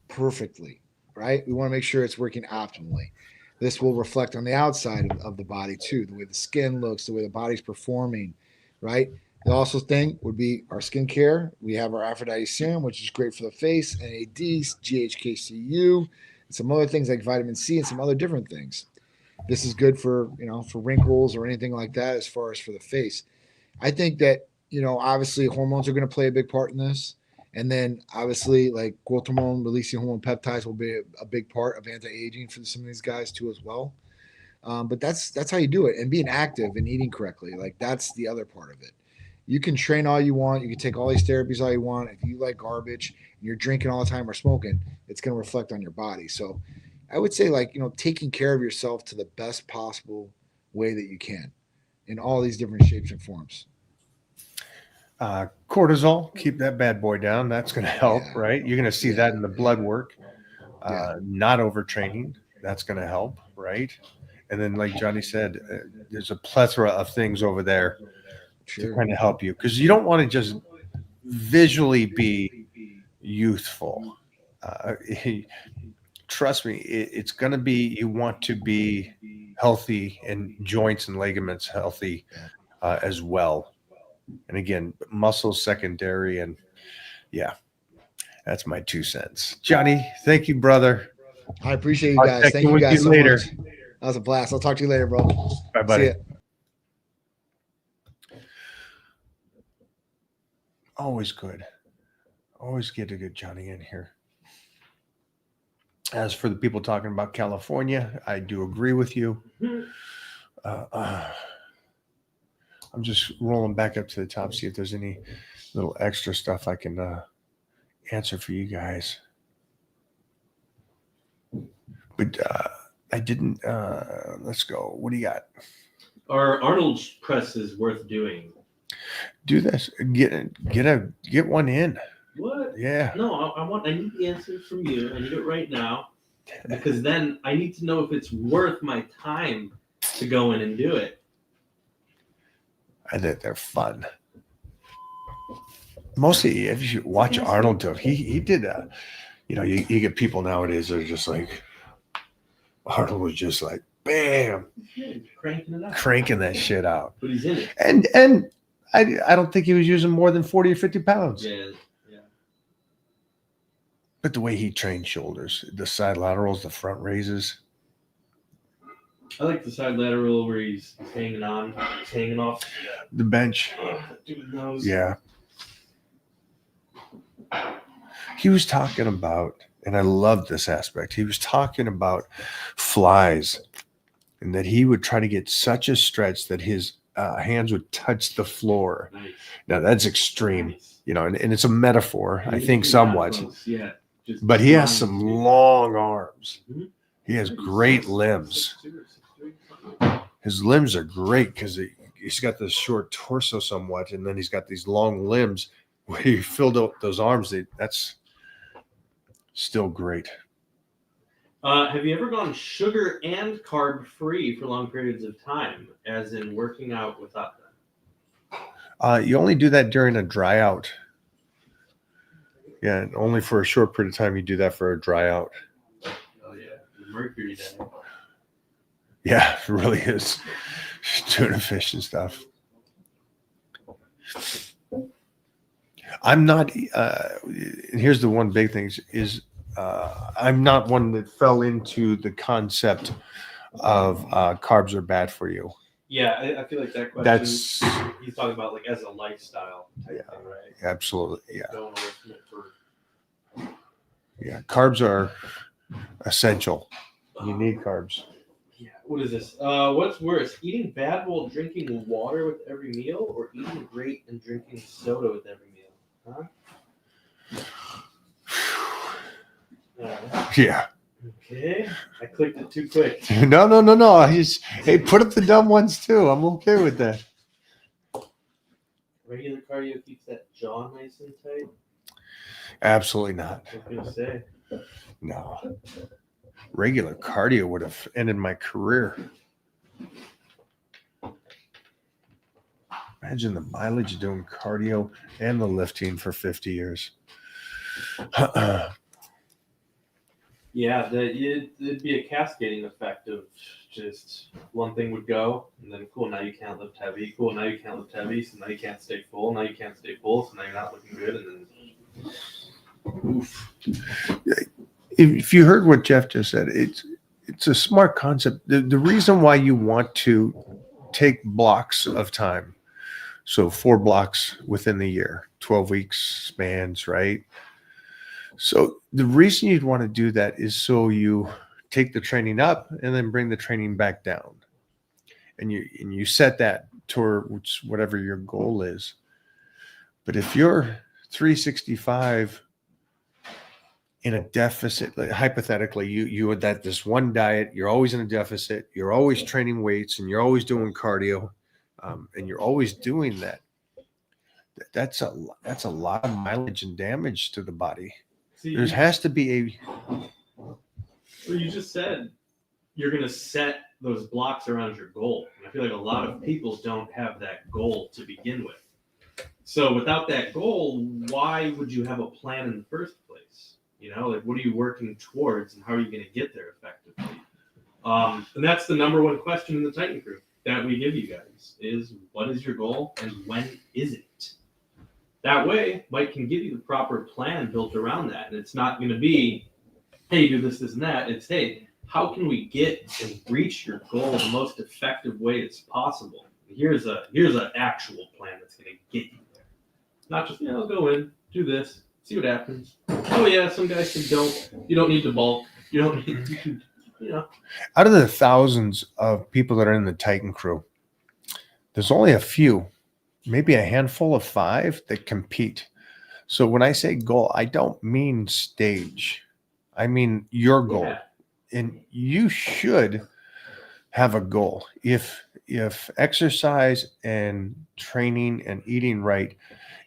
perfectly, right? We want to make sure it's working optimally. This will reflect on the outside of the body too, the way the skin looks, the way the body's performing, right? The also thing would be our skincare. We have our Aphrodite serum, which is great for the face, NAD, GHKCU, and some other things like vitamin C and some other different things. This is good for, for wrinkles or anything like that as far as for the face. I think that, obviously hormones are going to play a big part in this. And then obviously like growth hormone releasing hormone peptides will be a big part of anti-aging for some of these guys too as well. But that's how you do it. And being active and eating correctly, like that's the other part of it. You can train all you want. You can take all these therapies all you want. If you like garbage and you're drinking all the time or smoking, it's going to reflect on your body. So I would say taking care of yourself to the best possible way that you can in all these different shapes and forms.
Cortisol, keep that bad boy down. That's going to help,
Yeah.
right? You're going to see that in the blood work.
Yeah.
Not overtraining, that's going to help, right? And then, like Johnny said, there's a plethora of things over there to kind of help you, because you don't want to just visually be youthful. Trust me, it's going to be, you want to be healthy and joints and ligaments healthy as well. And again, muscles secondary. And yeah, that's my 2 cents. Johnny, thank you, brother.
I appreciate you guys. Thank you guys so much. That was a blast. I'll talk to you later, bro.
Bye, buddy.
See ya.
Always good. Always get a good Johnny in here. As for the people talking about California, I do agree with you. I'm just rolling back up to the top, see if there's any little extra stuff I can answer for you guys. But I didn't. Let's go. What do you got?
Our Arnold's press is worth doing.
Do this. Get one in.
What?
Yeah.
No, I need the answer from you. I need it right now, because then I need to know if it's worth my time to go in and do it.
I think they're fun. Mostly, if you watch Arnold do it, he did a. You get people nowadays that are just like, Arnold was just like, bam, cranking that shit out.
But he's in it.
And I don't think he was using more than 40 or 50 pounds.
Yeah.
But the way he trained shoulders, the side laterals, the front raises.
I like the side lateral where he's hanging off
the bench.
Doing those.
Yeah. He was talking about, and I love this aspect, he was talking about flies, and that he would try to get such a stretch that his hands would touch the floor.
Nice.
Now that's extreme,
Nice.
and it's a metaphor, I think, somewhat.
Yeah.
But he has some long arms.
Mhm.
He has great limbs. His limbs are great because he's got this short torso somewhat, and then he's got these long limbs where he filled out those arms. That's still great.
Have you ever gone sugar and carb free for long periods of time, as in working out without them?
You only do that during a dry out. Yeah, and only for a short period of time you do that for a dry out.
Oh yeah, the mercury then.
Yeah, it really is. Tuna fish and stuff. I'm not, and here's the one big thing is I'm not one that fell into the concept of carbs are bad for you.
Yeah, I feel like that question.
That's
he's talking about like as a lifestyle type thing, right?
Absolutely, yeah.
Going away from it for.
Yeah, carbs are essential. You need carbs.
Yeah. What is this? What's worse, eating bad while drinking water with every meal, or eating great and drinking soda with every meal? Huh?
Yeah.
Okay. I clicked it too quick.
No. Hey, put up the dumb ones too. I'm okay with that.
Regular cardio keeps that jaw nice and tight.
Absolutely not.
I was gonna say.
No. regular cardio would have ended my career. Imagine the mileage of doing cardio and the lifting for 50 years.
Yeah, it'd be a cascading effect of just one thing would go, and then cool, now you can't lift heavy. Cool, now you can't lift heavy, so now you can't stay full. Now you can't stay full, so now you're not looking good, and then oof.
If you heard what Jeff just said, it's a smart concept. The reason why you want to take blocks of time, so 4 blocks within the year, 12 weeks spans, right? So the reason you'd want to do that is so you take the training up and then bring the training back down, and you set that towards whatever your goal is. But if you're 365 in a deficit, like hypothetically, you had this one diet, you're always in a deficit, you're always training weights, and you're always doing cardio, and you're always doing that. That's a lot of mileage and damage to the body.
See,
There has to be
well, you just said you're going to set those blocks around your goal. And I feel like a lot of people don't have that goal to begin with. So without that goal, why would you have a plan in the first place? You know, like what are you working towards, and how are you going to get there effectively? And that's the number one question in the Titan Crew that we give you guys is, what is your goal and when is it? That way, Mike can give you the proper plan built around that. And it's not going to be, hey, do this, this, and that. It's, hey, how can we get and reach your goal the most effective way as possible? Here's an actual plan that's going to get you there. Not just, I'll go in, do this, see what happens. Oh, yeah, some guys say you don't need to bulk. You don't need,
Out of the thousands of people that are in the Titan Crew, there's only a few, maybe a handful of 5 that compete. So when I say goal, I don't mean stage. I mean your goal.
Yeah.
And you should have a goal. If exercise and training and eating right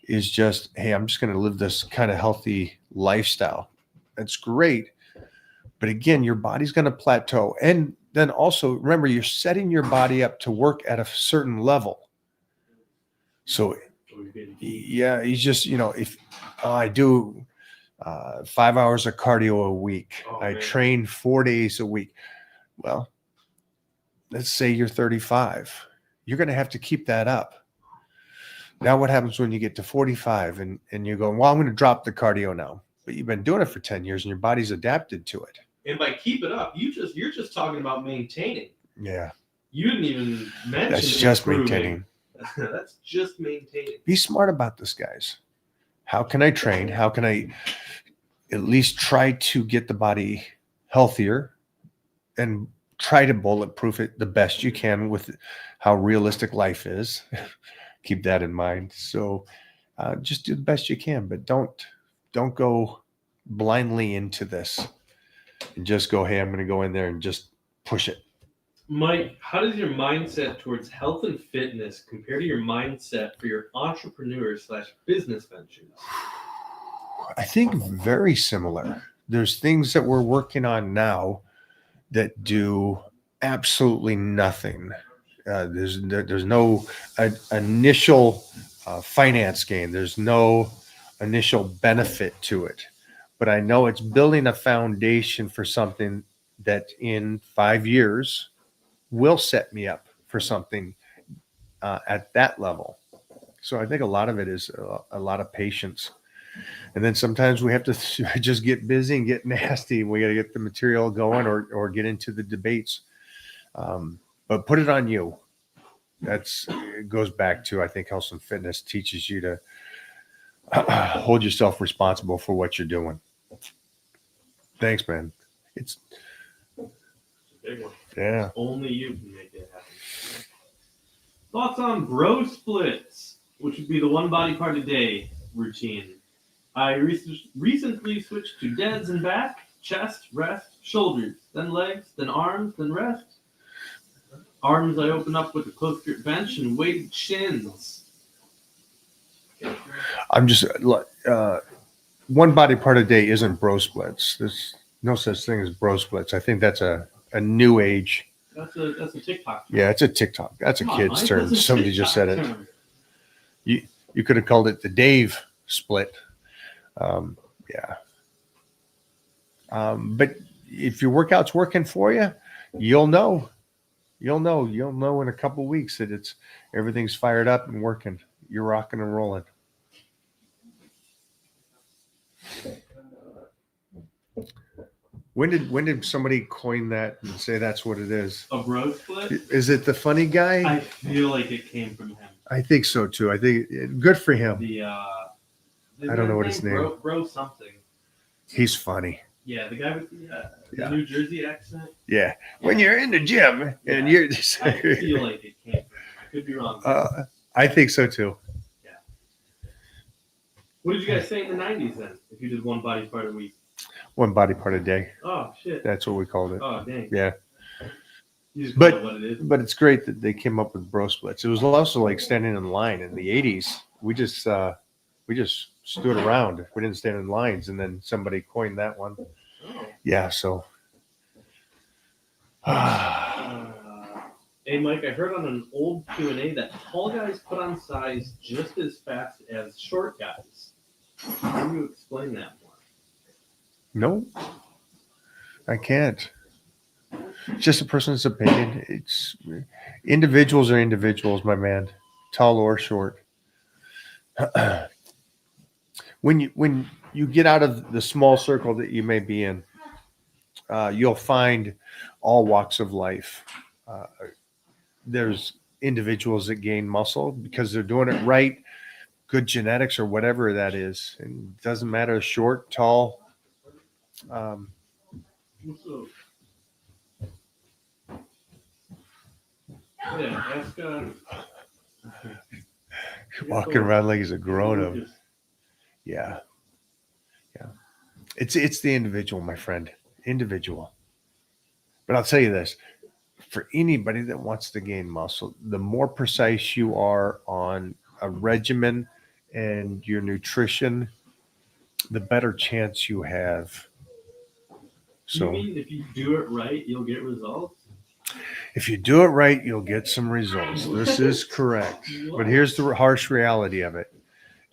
is just, hey, I'm just going to live this kind of healthy lifestyle, that's great. But again, your body's going to plateau. And then also remember, you're setting your body up to work at a certain level. So, yeah, he's just, if I do 5 hours of cardio a week, I train 4 days a week. Well, let's say you're 35. You're going to have to keep that up. Now, what happens when you get to 45 and you're going, well, I'm going to drop the cardio now. But you've been doing it for 10 years and your body's adapted to it.
And by keep it up, you're just talking about maintaining.
Yeah.
You didn't even mention
That's just
improving.
maintaining.
That's just maintaining.
Be smart about this, guys. How can I train? How can I at least try to get the body healthier and try to bulletproof it the best you can with how realistic life is? Keep that in mind. So just do the best you can, but don't go blindly into this and just go, hey, I'm going to go in there and just push it.
Mike, how does your mindset towards health and fitness compare to your mindset for your entrepreneur/business ventures?
I think very similar. There's things that we're working on now that do absolutely nothing. There's no initial finance gain. There's no initial benefit to it. But I know it's building a foundation for something that in 5 years will set me up for something at that level. So I think a lot of it is a lot of patience. And then sometimes we have to just get busy and get nasty. We got to get the material going or get into the debates. But put it on you. It goes back to, I think, health and fitness teaches you to hold yourself responsible for what you're doing. Thanks, man. It's
a big one.
Yeah.
Only you can make it happen. Thoughts on bro splits, which would be the one body part a day routine. I recently switched to deads and back, chest, rest, shoulders, then legs, then arms, then rest. Arms I open up with a close grip bench and weighted shins.
I'm just one body part a day isn't bro splits. No such thing as bro splits. I think that's a new age.
That's a TikTok term.
Yeah, it's a TikTok. That's a
Come on,
kid's
Mike,
term.
that's a
Somebody just said
TikTok
it.
term.
You could have called it the Dave split. Yeah. But if your workout's working for you, you'll know. You'll know in a couple of weeks that everything's fired up and working. You're rocking and rolling. When did somebody coin that and say that's what it is?
A bro split?
Is it the funny guy?
I feel like it came from him.
I think so too. I think good for him.
I
don't know what his name.
Bro something.
He's funny.
Yeah, the guy with the New Jersey accent.
Yeah, when you're in the gym and you're just.
I feel like it came from him. I could be wrong.
I think so too.
Yeah. What did you guys say in the 90s then? If you did one body part a week?
One body part a day.
Oh shit.
That's what we called it.
Oh dang.
Yeah.
You just call it what it is.
But it's great that they came up with bro splits. It was also like standing in line in the 80s. We just stood around. We didn't stand in lines, and then somebody coined that one.
Oh.
Yeah. So.
Hey Mike, I heard on an old Q&A that tall guys put on size just as fast as short guys. Can you explain that more?
No, I can't. It's just a person's opinion. It's individuals are individuals, my man, tall or short. When you get out of the small circle that you may be in, you'll find all walks of life. There's individuals that gain muscle because they're doing it right, good genetics or whatever that is. And it doesn't matter short, tall.
What's up? Yeah, ask.
Walking around like he's a grown-up. Yeah. It's the individual, my friend. Individual. But I'll tell you this. For anybody that wants to gain muscle, the more precise you are on a regimen and your nutrition, the better chance you have. So,
you mean if you do it right, you'll get results?
If you do it right, you'll get some results. This is correct. But here's the harsh reality of it.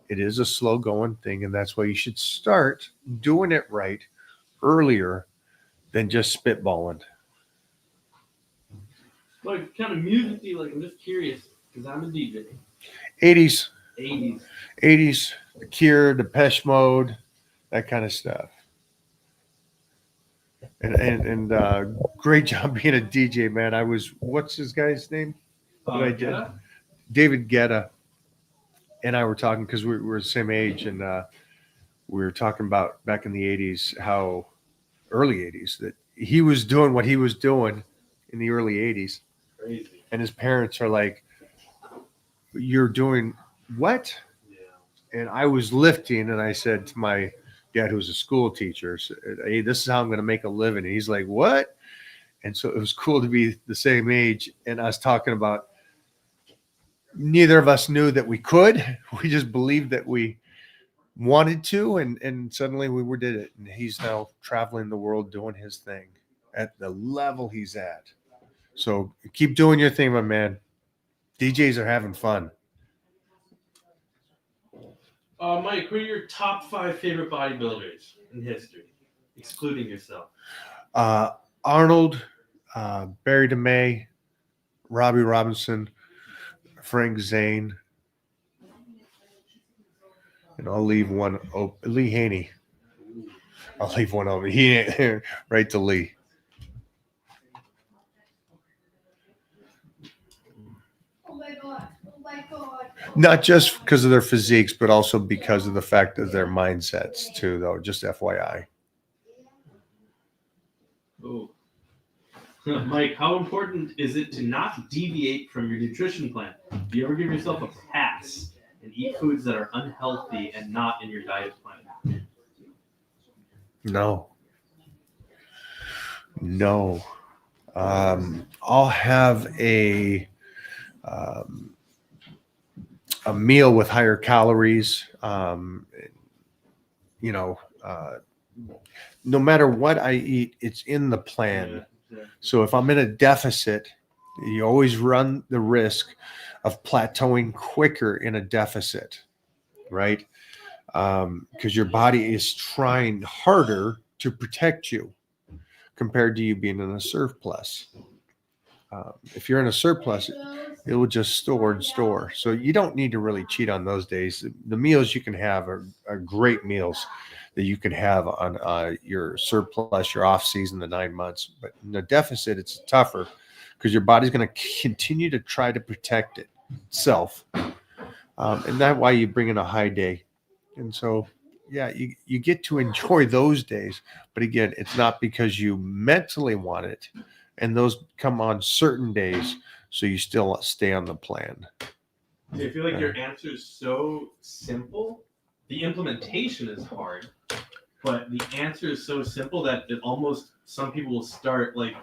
It is a slow going thing, and that's why you should start doing it right earlier than just spitballing.
Like, kind of music do you like? I'm just curious because I'm a DJ.
80s,
80s.
The Cure, Depeche Mode, that kind of stuff. And great job being a DJ, man. What's this guy's name? David Guetta and I were talking because we were the same age, and we were talking about back in the 80s, how early 80s, that he was doing what he was doing in the early 80s.
Crazy.
And his parents are like, "You're doing what?"
Yeah.
And I was lifting, and I said to my dad, who was a school teacher, "Hey, this is how I'm going to make a living." And he's like, "What?" And so it was cool to be the same age. And I was talking about, neither of us knew that we could. We just believed that we wanted to, and suddenly we did it. And he's now traveling the world doing his thing at the level he's at. So keep doing your thing, my man. DJs are having fun.
Mike, who are your top 5 favorite bodybuilders in history, excluding yourself?
Arnold, Barry DeMay, Robbie Robinson, Frank Zane, and I'll leave one open. Lee Haney. I'll leave one open. He right to Lee. Not just because of their physiques, but also because of the fact of their mindsets too, though. Just FYI.
Oh. Mike, how important is it to not deviate from your nutrition plan? Do you ever give yourself a pass and eat foods that are unhealthy and not in your diet plan?
No. I'll have a meal with higher calories, no matter what I eat, it's in the plan.
Yeah, exactly.
So if I'm in a deficit, you always run the risk of plateauing quicker in a deficit, right? Because your body is trying harder to protect you compared to you being in a surplus. If you're in a surplus, it will just store and store. So you don't need to really cheat on those days. The meals you can have are great meals that you can have on your surplus, your off season, the 9 months. But in the deficit, it's tougher because your body's going to continue to try to protect itself. And that's why you bring in a high day. And so, yeah, you get to enjoy those days. But again, it's not because you mentally want it. And those come on certain days. So you still stay on the plan.
I feel like your answer is so simple. The implementation is hard, but the answer is so simple that it almost, some people will start like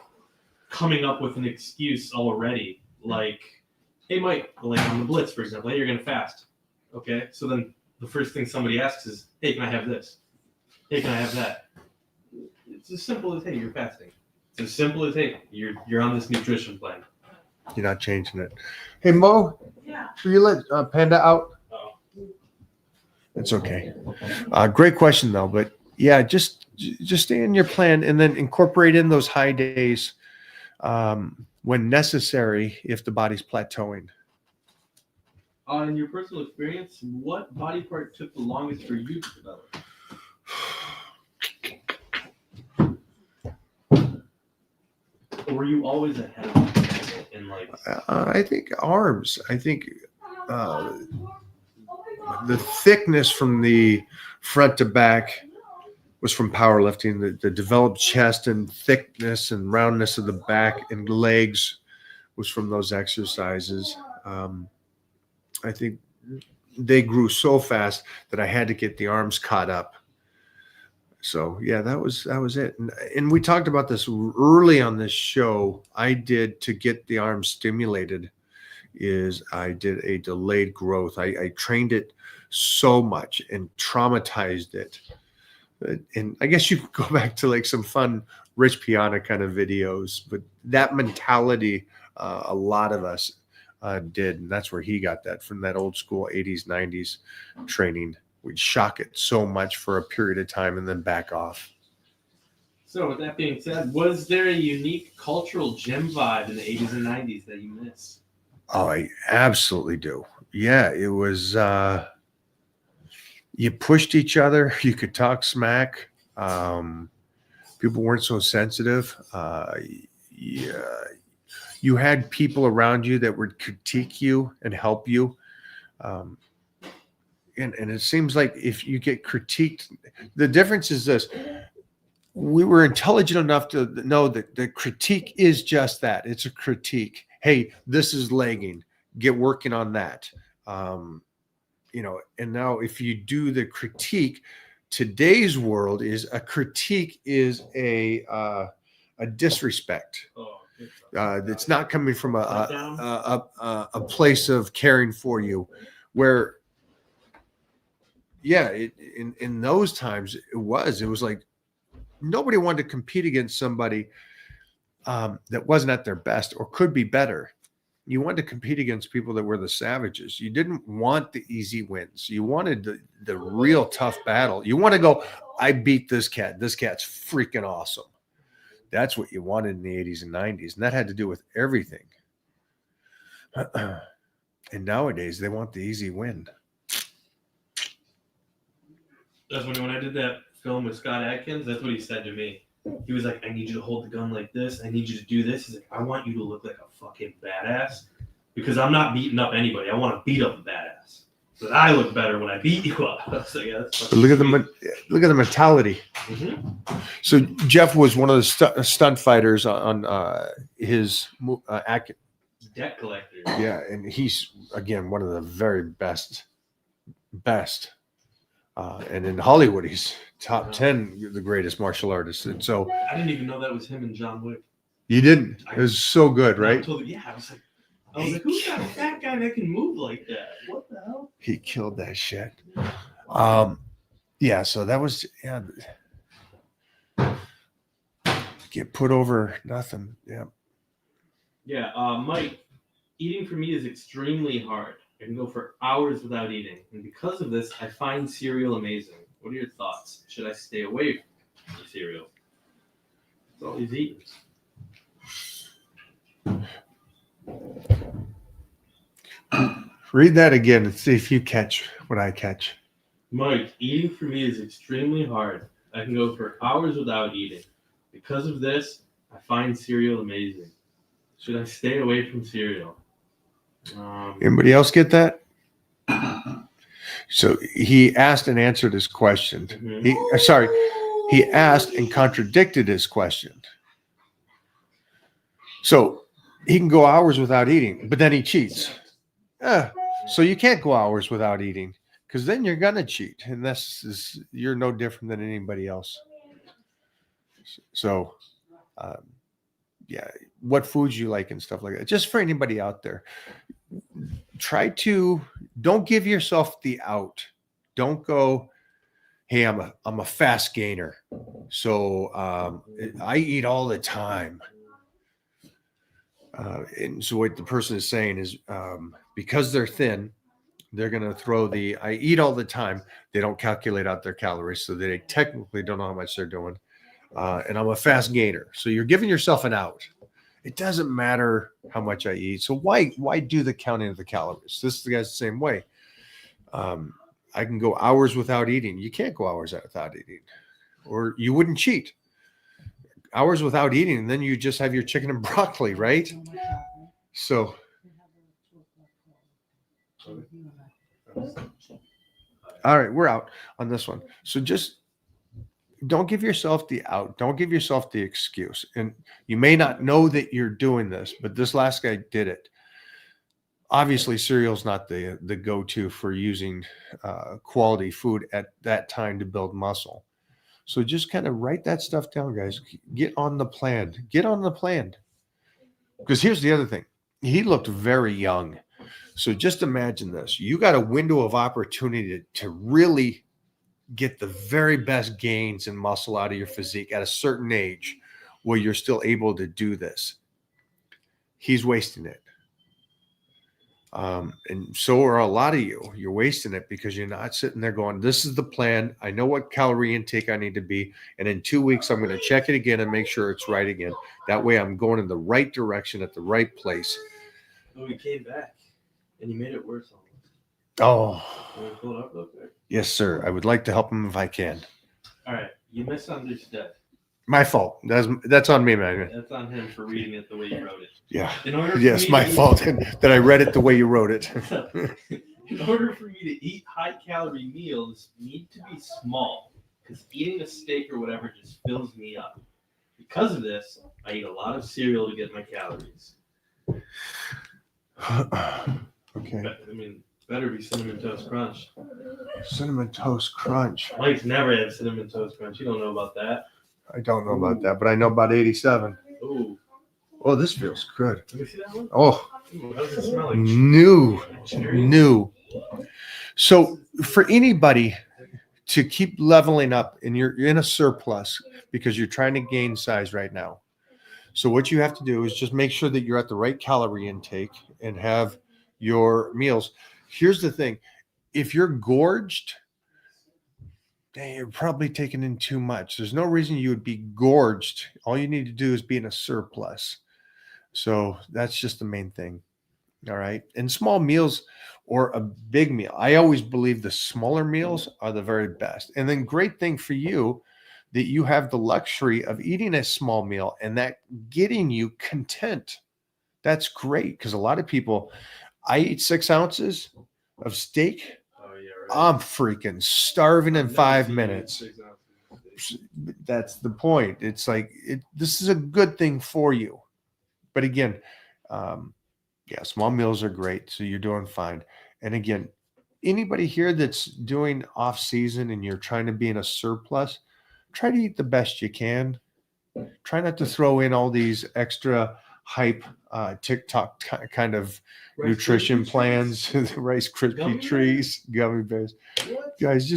coming up with an excuse already. Like, hey, Mike, like on the Blitz, for example, hey, you're going to fast. Okay. So then the first thing somebody asks is, hey, can I have this? Hey, can I have that? It's as simple as, hey, you're fasting. It's as simple as, hey, you're on this nutrition plan.
You're not changing it. Hey, Mo, will you let Panda out?
Oh.
It's okay. Great question, though. But yeah, just stay in your plan and then incorporate in those high days when necessary if the body's plateauing.
In your personal experience, what body part took the longest for you to develop? Or were you always ahead of people in like?
I think arms. I think the thickness from the front to back was from powerlifting. The developed chest and thickness and roundness of the back and legs was from those exercises. I think they grew so fast that I had to get the arms caught up. So yeah, that was it. And we talked about this early on this show. I did to get the arms stimulated is I did a delayed growth. I trained it so much and traumatized it. And I guess you could go back to like some fun Rich Piana kind of videos, but that mentality, a lot of us did. And that's where he got that from that old school 80s, 90s training. We'd shock it so much for a period of time and then back off.
So with that being said, was there a unique cultural gym vibe in the 80s and 90s that you missed?
Oh, I absolutely do. Yeah, it was, you pushed each other. You could talk smack. People weren't so sensitive. You had people around you that would critique you and help you. And it seems like if you get critiqued, the difference is this. We were intelligent enough to know that the critique is just that. It's a critique. Hey, this is lagging. Get working on that. And now if you do the critique, today's world is a critique is a disrespect. It's not coming from a place of caring for you, where in those times it was like nobody wanted to compete against somebody that wasn't at their best or could be better. You wanted to compete against people that were the savages. You didn't want the easy wins. You wanted the real tough battle. You want to go, I beat this cat. This cat's freaking awesome. That's what you wanted in the 80s and 90s. And that had to do with everything. And nowadays they want the easy win.
That's when I did that film with Scott Adkins, that's what he said to me. He was like, I need you to hold the gun like this. I need you to do this. He's like, I want you to look like a fucking badass because I'm not beating up anybody. I want to beat up a badass. So that I look better when I beat you up. I was like, yeah, that's
look at the mentality.
Mm-hmm.
So Jeff was one of the stunt fighters on his
debt collector.
Yeah, and he's again one of the very best. And in Hollywood, he's top 10, the greatest martial artist. And so
I didn't even know that was him and John Wick.
You didn't? It was so good, right?
I was like, who's got a fat guy that can move like that? What the hell?
He killed that shit. Yeah, so that was Get put over nothing. Yeah.
Yeah, Mike, eating for me is extremely hard. I can go for hours without eating. And because of this, I find cereal amazing. What are your thoughts? Should I stay away from cereal? That's all he's eating.
Read that again and see if you catch what I catch.
Mike, eating for me is extremely hard. I can go for hours without eating. Because of this, I find cereal amazing. Should I stay away from cereal?
Anybody else get that? So he asked and answered his question. He asked and contradicted his question. So he can go hours without eating, but then he cheats. So you can't go hours without eating because then you're gonna cheat, and you're no different than anybody else. So, yeah, what foods you like and stuff like that. Just for anybody out there, don't give yourself the out. Don't go, hey, I'm a fast gainer, so I eat all the time. And so what the person is saying is because they're thin, they're going to throw I eat all the time. They don't calculate out their calories, so they technically don't know how much they're doing. And I'm a fast gainer. So you're giving yourself an out. It doesn't matter how much I eat. So why do the counting of the calories? This is the guy's the same way. I can go hours without eating. You can't go hours without eating, or you wouldn't cheat. Hours without eating, and then you just have your chicken and broccoli, right? So, all right, we're out on this one. So just don't give yourself the out. Don't give yourself the excuse. And you may not know that you're doing this, but this last guy did it. Obviously, cereal's not the go-to for using quality food at that time to build muscle. So just kind of write that stuff down, guys. Get on the plan. Get on the plan. Because here's the other thing. He looked very young. So just imagine this. You got a window of opportunity to really get the very best gains in muscle out of your physique at a certain age where you're still able to do this. He's wasting it. And so are a lot of you. You're wasting it because you're not sitting there going, this is the plan. I know what calorie intake I need to be. And in 2 weeks, I'm going to check it again and make sure it's right again. That way I'm going in the right direction at the right place.
Oh, he came back and he made it worse almost.
Oh,
Can we pull it up real quick?
yes, sir. I would like to help him if I can.
All right. You misunderstood.
My fault. That's on me, man.
That's on him for reading it the way you wrote it.
Yeah.
Yes,
my fault that I read it the way you wrote it.
In order for me to eat high-calorie meals, need to be small because eating a steak or whatever just fills me up. Because of this, I eat a lot of cereal to get my calories.
Okay.
I mean, better be Cinnamon Toast Crunch.
Cinnamon Toast Crunch.
Mike's never had Cinnamon Toast Crunch. You don't know about that.
I don't know about that, but I know about 87.
Ooh.
Oh, this feels good.
Let me see that one.
Oh,
Ooh, how does it smell like?
new. So for anybody to keep leveling up and you're in a surplus because you're trying to gain size right now. So what you have to do is just make sure that you're at the right calorie intake and have your meals. Here's the thing. If you're gorged, you're probably taking in too much. There's no reason you would be gorged. All you need to do is be in a surplus. So that's just the main thing. All right. And small meals or a big meal. I always believe the smaller meals are the very best. And then great thing for you that you have the luxury of eating a small meal and that getting you content. That's great because a lot of people, I eat 6 ounces of steak.
Oh, yeah, right.
I'm freaking starving in 5 minutes. That's the point. It's like, this is a good thing for you. But again, yeah, small meals are great. So you're doing fine. And again, anybody here that's doing off season and you're trying to be in a surplus, try to eat the best you can. Try not to throw in all these extra hype TikTok kind of nutrition plans, Rice Krispie trees, gummy bears.
What?
Guys,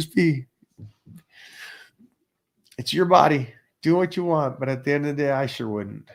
it's your body. Do what you want, but at the end of the day, I sure wouldn't.